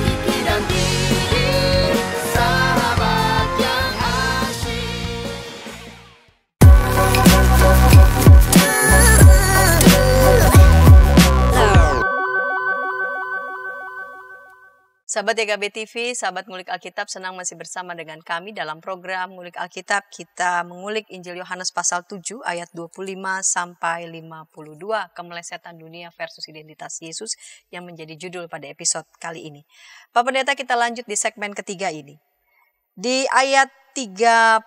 Kiki dan Gigi, sahabat yang asyik. Sahabat YKB TV, sahabat ngulik Alkitab, senang masih bersama dengan kami dalam program ngulik Alkitab. Kita mengulik Injil Yohanes pasal 7 ayat 25 sampai 52, kemelesetan dunia versus identitas Yesus, yang menjadi judul pada episode kali ini. Pak Pendeta, kita lanjut di segmen ketiga ini. Di ayat 37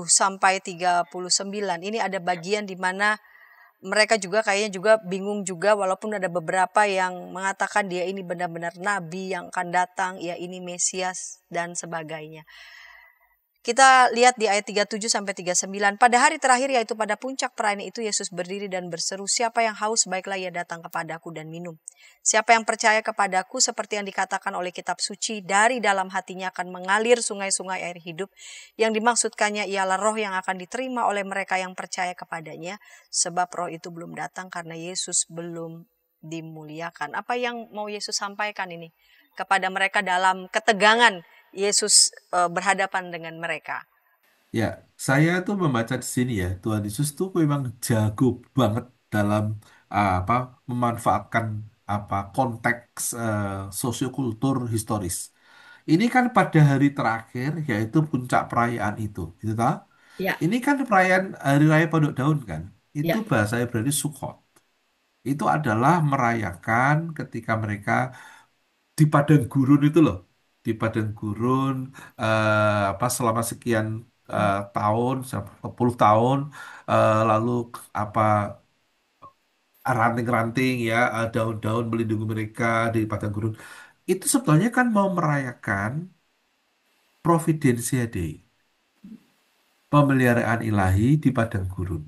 sampai 39 ini ada bagian di mana mereka juga kayaknya juga bingung juga, walaupun ada beberapa yang mengatakan dia ini benar-benar nabi yang akan datang, ya ini Mesias dan sebagainya. Kita lihat di ayat 37 sampai 39. Pada hari terakhir, yaitu pada puncak perayaan itu, Yesus berdiri dan berseru, "Siapa yang haus, baiklah ia datang kepadaku dan minum. Siapa yang percaya kepadaku, seperti yang dikatakan oleh kitab suci, dari dalam hatinya akan mengalir sungai-sungai air hidup." Yang dimaksudkannya ialah roh yang akan diterima oleh mereka yang percaya kepadanya, sebab roh itu belum datang karena Yesus belum dimuliakan. Apa yang mau Yesus sampaikan ini kepada mereka dalam ketegangan Yesus berhadapan dengan mereka? Ya, saya tuh membaca di sini ya, Tuhan Yesus tuh memang jago banget dalam memanfaatkan konteks sosiokultur historis. Ini kan pada hari terakhir, yaitu puncak perayaan itu, gitu toh? Ya. Ini kan perayaan hari raya Pondok Daun kan? itu Ya. bahasa Ibrani Sukkot. Itu adalah merayakan ketika mereka di padang gurun itu loh, di padang gurun apa selama sekian tahun, 10 tahun, lalu apa ranting-ranting ya, daun-daun melindungi mereka di padang gurun. Itu sebetulnya kan mau merayakan Providentia Dei, pemeliharaan ilahi di padang gurun.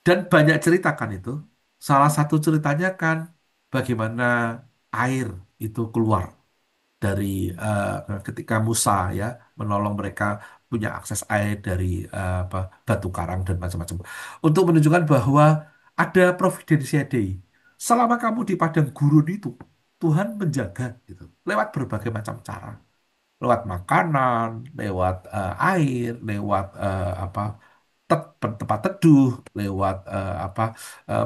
Dan banyak cerita kan itu. Salah satu ceritanya kan bagaimana air itu keluar dari ketika Musa ya menolong mereka punya akses air dari apa, batu karang dan macam-macam. Untuk menunjukkan bahwa ada Providentia Dei. Selama kamu di padang gurun itu, Tuhan menjaga gitu lewat berbagai macam cara. Lewat makanan, lewat air, lewat apa tempat teduh, lewat apa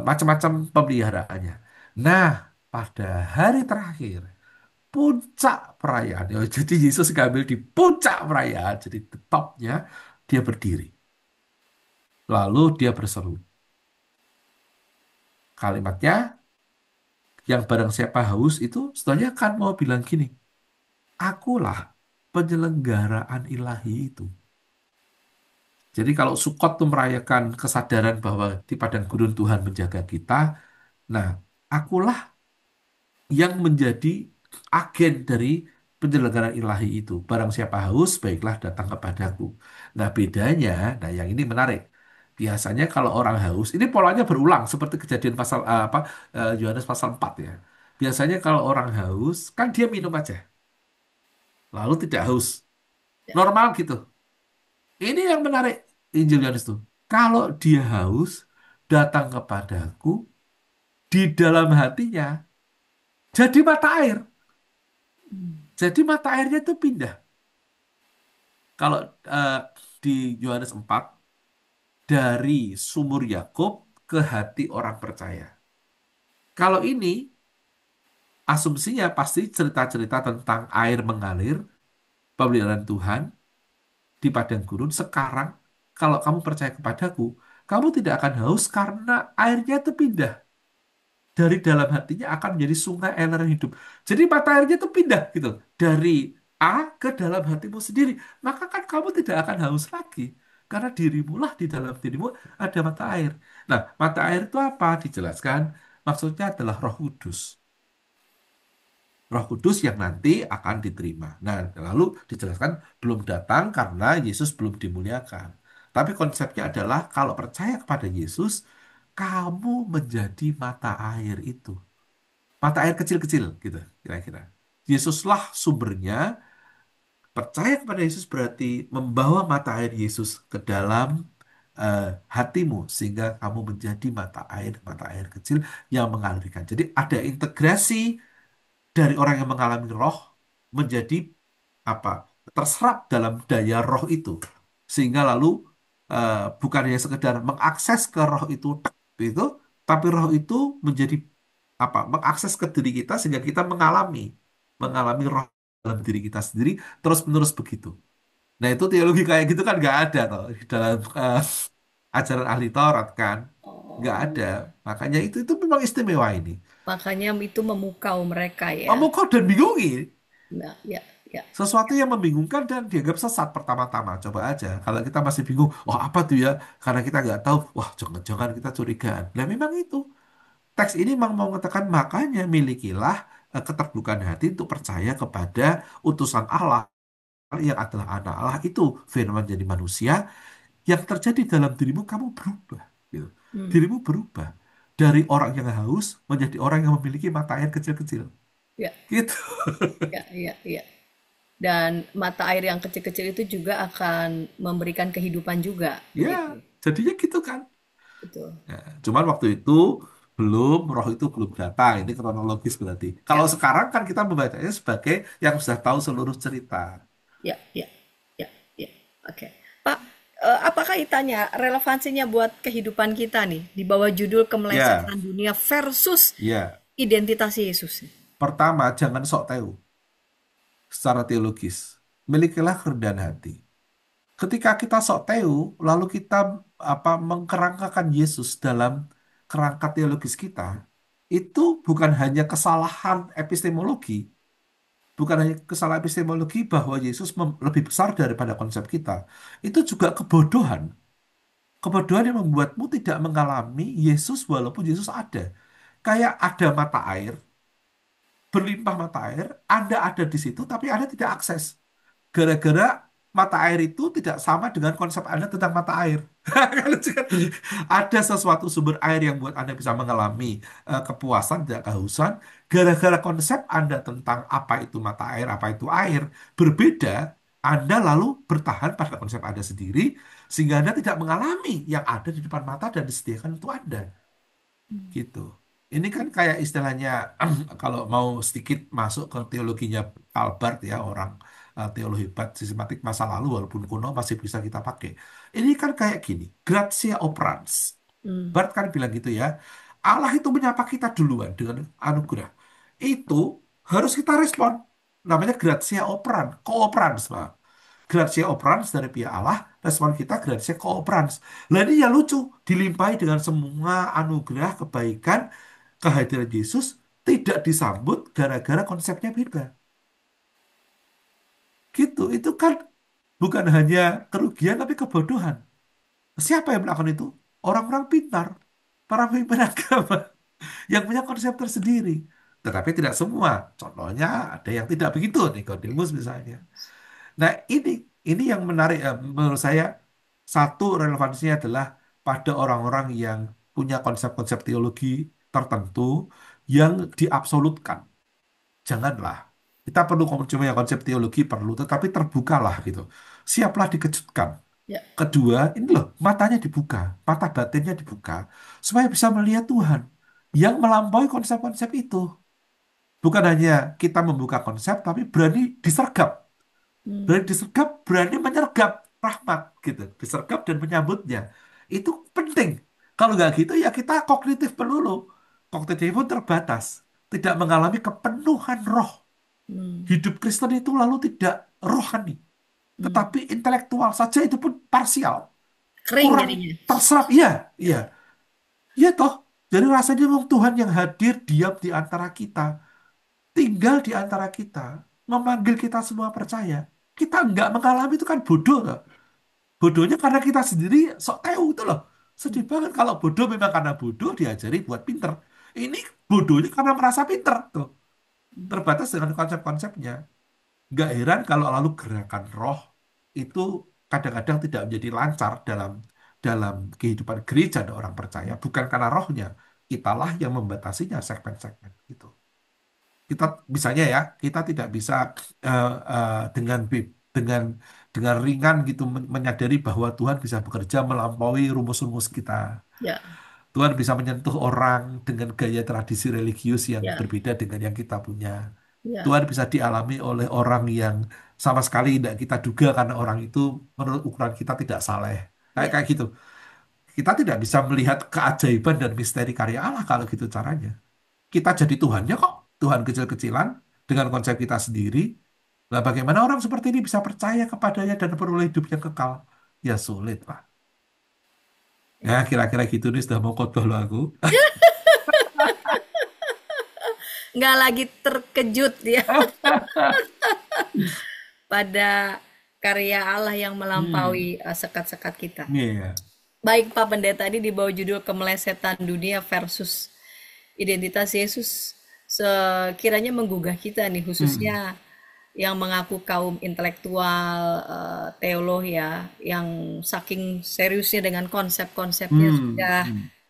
macam-macam pemeliharaannya. Nah, pada hari terakhir, puncak perayaan, ya, jadi Yesus ngambil di puncak perayaan, jadi the topnya dia berdiri, lalu dia berseru. Kalimatnya yang barang siapa haus itu sebenarnya kan mau bilang gini, akulah penyelenggaraan ilahi itu. Jadi kalau Sukot tuh merayakan kesadaran bahwa di padang gurun Tuhan menjaga kita, nah akulah yang menjadi agen dari penyelenggaraan ilahi itu. Barang siapa haus, baiklah datang kepadaku. Nah bedanya, nah yang ini menarik. Biasanya kalau orang haus, ini polanya berulang seperti kejadian pasal apa Yohanes pasal 4 ya. Biasanya kalau orang haus, kan dia minum aja, lalu tidak haus. Normal gitu. Ini yang menarik Injil Yohanes itu. Kalau dia haus, datang kepadaku, di dalam hatinya jadi mata air. Jadi mata airnya itu pindah. Kalau eh, di Yohanes 4, dari sumur Yakub ke hati orang percaya. Kalau ini, asumsinya pasti cerita-cerita tentang air mengalir, pemeliharaan Tuhan di padang gurun. Sekarang, kalau kamu percaya kepadaku, kamu tidak akan haus karena airnya itu pindah. Dari dalam hatinya akan menjadi sungai air yang hidup. Jadi mata airnya itu pindah gitu. Dari A ke dalam hatimu sendiri. Maka kan kamu tidak akan haus lagi. Karena dirimulah di dalam dirimu ada mata air. Nah, mata air itu apa? Dijelaskan. Maksudnya adalah Roh Kudus. Roh Kudus yang nanti akan diterima. Nah, lalu dijelaskan belum datang karena Yesus belum dimuliakan. Tapi konsepnya adalah kalau percaya kepada Yesus, kamu menjadi mata air itu. Mata air kecil-kecil gitu kira-kira. Yesuslah sumbernya. Percaya kepada Yesus berarti membawa mata air Yesus ke dalam eh, hatimu sehingga kamu menjadi mata air kecil yang mengalirkan. Jadi ada integrasi dari orang yang mengalami roh menjadi apa? Terserap dalam daya roh itu sehingga lalu bukan hanya sekedar mengakses ke roh itu, tapi roh itu menjadi apa? Mengakses ke diri kita sehingga kita mengalami roh dalam diri kita sendiri terus-menerus begitu. Nah itu teologi kayak gitu kan nggak ada toh di dalam ajaran ahli Taurat kan, nggak Oh, ada. Makanya itu memang istimewa ini. makanya itu memukau mereka ya. Kamu kok dan bingungi Nah, ya, ya. sesuatu yang membingungkan dan dianggap sesat pertama-tama. Coba aja kalau kita masih bingung, wah apa tuh ya? Karena kita nggak tahu, wah jangan-jangan kita curigaan. Nah memang itu teks ini memang mau mengatakan makanya milikilah keterbukaan hati untuk percaya kepada utusan Allah yang adalah anak Allah itu firman jadi manusia yang terjadi dalam dirimu kamu berubah gitu. Hmm. Dirimu berubah dari orang yang haus menjadi orang yang memiliki mata air kecil-kecil Ya, gitu. ya, ya, ya. Dan mata air yang kecil-kecil itu juga akan memberikan kehidupan juga, Ya begitu. jadinya gitu kan. Betul. Ya, cuman waktu itu roh itu belum datang, ini kronologis berarti. Kalau Ya, sekarang kan kita membacanya sebagai yang sudah tahu seluruh cerita. ya, ya, ya, ya. Oke. Pak, apa kaitannya, relevansinya buat kehidupan kita nih di bawah judul Ya, kemelesetan dunia versus ya. identitas Yesus? Pertama, jangan sok tahu secara teologis. Milikilah kerendahan hati. Ketika kita sok tahu, lalu kita mengkerangkakan Yesus dalam kerangka teologis kita, itu bukan hanya kesalahan epistemologi, bukan hanya kesalahan epistemologi bahwa Yesus lebih besar daripada konsep kita. Itu juga kebodohan. Kebodohan yang membuatmu tidak mengalami Yesus walaupun Yesus ada. Kayak ada mata air, berlimpah mata air, Anda ada di situ tapi Anda tidak akses. Gara-gara mata air itu tidak sama dengan konsep Anda tentang mata air. Kan lucu kan? Ada sesuatu sumber air yang buat Anda bisa mengalami kepuasan, tidak kehausan. Gara-gara konsep Anda tentang apa itu mata air, apa itu air, berbeda, Anda lalu bertahan pada konsep Anda sendiri, sehingga Anda tidak mengalami yang ada di depan mata dan disediakan untuk Anda. Gitu. Ini kan kayak istilahnya kalau mau sedikit masuk ke teologinya Albert ya, orang teolog hebat sistematik masa lalu walaupun kuno masih bisa kita pakai. Ini kan kayak gini, gratia operans. Bart kan bilang gitu ya. Allah itu menyapa kita duluan dengan anugerah. Itu harus kita respon. Namanya gratia operans, cooperans, Pak. Gratia operans dari pihak Allah, respon kita gratia cooperans. Nah ini ya lucu, dilimpahi dengan semua anugerah kebaikan, kehadiran Yesus tidak disambut gara-gara konsepnya beda. Gitu, itu kan bukan hanya kerugian tapi kebodohan. Siapa yang melakukan itu? Orang-orang pintar, para pemimpin agama yang punya konsep tersendiri. Tetapi tidak semua. Contohnya ada yang tidak begitu, Nikodemus misalnya. Nah, ini yang menarik menurut saya. Satu relevansinya adalah pada orang-orang yang punya konsep-konsep teologi tertentu yang diabsolutkan. Janganlah. Kita perlu cuma yang konsep teologi perlu, tetapi terbukalah gitu. Siaplah dikejutkan. Ya. Kedua, ini loh, matanya dibuka, mata batinnya dibuka, supaya bisa melihat Tuhan yang melampaui konsep-konsep itu. Bukan hanya kita membuka konsep, tapi berani disergap. Berani disergap, berani menyergap rahmat gitu. Disergap dan menyambutnya. Itu penting. Kalau nggak gitu ya kita kognitif pelulu. Kognitif pun terbatas. Tidak mengalami kepenuhan roh. Hidup Kristen itu lalu tidak rohani. Tetapi intelektual saja itu pun parsial. Kering Kurang jadinya. terserap. Iya, iya. Iya toh. Jadi rasanya memang Tuhan yang hadir diam di antara kita. Tinggal di antara kita. Memanggil kita semua percaya. Kita nggak mengalami itu kan bodoh loh. Bodohnya karena kita sendiri sok tahu itu loh. Sedih banget kalau bodoh memang karena bodoh diajari buat pinter. Ini bodohnya karena merasa pinter tuh. Terbatas dengan konsep-konsepnya. Nggak heran kalau lalu gerakan roh itu kadang-kadang tidak menjadi lancar dalam dalam kehidupan gereja dan orang percaya. Bukan karena rohnya. Kitalah yang membatasinya segmen-segmen itu. Kita misalnya ya, kita tidak bisa dengan dengan ringan gitu menyadari bahwa Tuhan bisa bekerja melampaui rumus-rumus kita. Ya. Tuhan bisa menyentuh orang dengan gaya tradisi religius yang Ya. berbeda dengan yang kita punya. Ya. Tuhan bisa dialami oleh orang yang sama sekali tidak kita duga karena orang itu menurut ukuran kita tidak saleh. Kayak gitu. Kita tidak bisa melihat keajaiban dan misteri karya Allah kalau gitu caranya. Kita jadi Tuhannya kok. Tuhan kecil-kecilan dengan konsep kita sendiri. Nah, bagaimana orang seperti ini bisa percaya kepadanya dan beroleh hidup yang kekal? Ya sulit, Pak. Ya, kira-kira gitu nih sudah mau khotbah lo aku. Nggak lagi terkejut ya pada karya Allah yang melampaui sekat-sekat kita. Iya. Baik Pak Pendeta, ini di bawah judul Kemelesetan Dunia versus Identitas Yesus. Sekiranya menggugah kita nih, khususnya yang mengaku kaum intelektual, teolog ya, yang saking seriusnya dengan konsep-konsepnya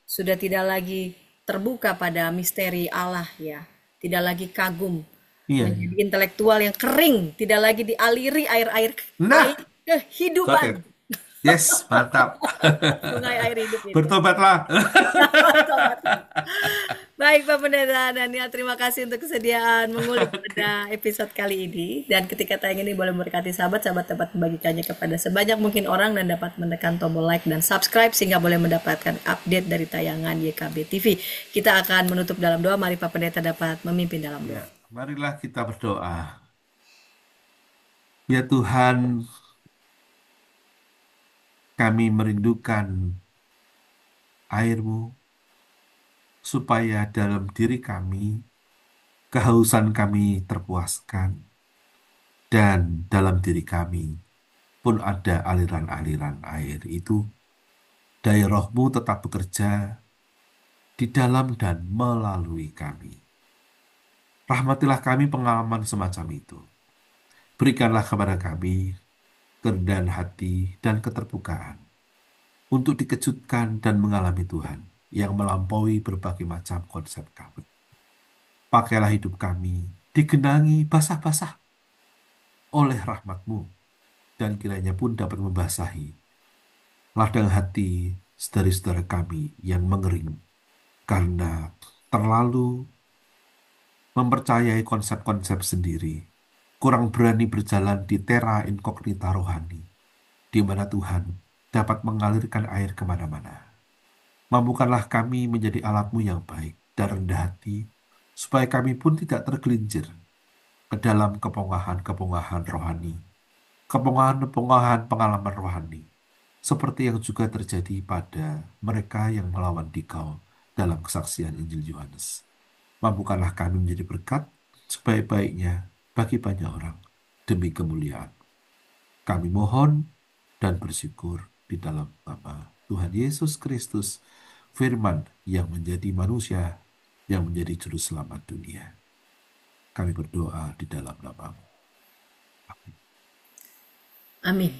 sudah tidak lagi terbuka pada misteri Allah ya, tidak lagi kagum, menjadi intelektual yang kering, tidak lagi dialiri air-air kehidupan. Yes, mantap. Sungai air hidup itu. Bertobatlah. Baik Pak Pendeta Daniel, terima kasih untuk kesediaan mengulik pada episode kali ini. Dan ketika tayang ini boleh memberkati sahabat-sahabat dapat membagikannya kepada sebanyak mungkin orang dan dapat menekan tombol like dan subscribe sehingga boleh mendapatkan update dari tayangan YKB TV. Kita akan menutup dalam doa. Mari Pak Pendeta dapat memimpin dalam doa. Marilah kita berdoa. Ya Tuhan, Kami merindukan air-Mu, supaya dalam diri kami, kehausan kami terpuaskan, dan dalam diri kami pun ada aliran-aliran air itu. Daya Roh-Mu tetap bekerja di dalam dan melalui kami. Rahmatilah kami pengalaman semacam itu. Berikanlah kepada kami kerendahan hati dan keterbukaan untuk dikejutkan dan mengalami Tuhan yang melampaui berbagai macam konsep kami. Pakailah hidup kami digenangi basah-basah oleh rahmat-Mu, dan kiranya pun dapat membasahi ladang hati saudara-saudara kami yang mengering karena terlalu mempercayai konsep-konsep sendiri, kurang berani berjalan di terra incognita rohani, di mana Tuhan dapat mengalirkan air kemana-mana. Mampukanlah kami menjadi alat-Mu yang baik dan rendah hati, supaya kami pun tidak tergelincir ke dalam kepongahan-kepongahan rohani, kepongahan-kepongahan pengalaman rohani, seperti yang juga terjadi pada mereka yang melawan Dikau dalam kesaksian Injil Yohanes. Mampukanlah kami menjadi berkat sebaik-baiknya bagi banyak orang demi kemuliaan. Kami mohon dan bersyukur di dalam nama Tuhan Yesus Kristus, Firman yang menjadi manusia, yang menjadi juru selamat dunia. Kami berdoa di dalam nama-Mu. Amin. Amin.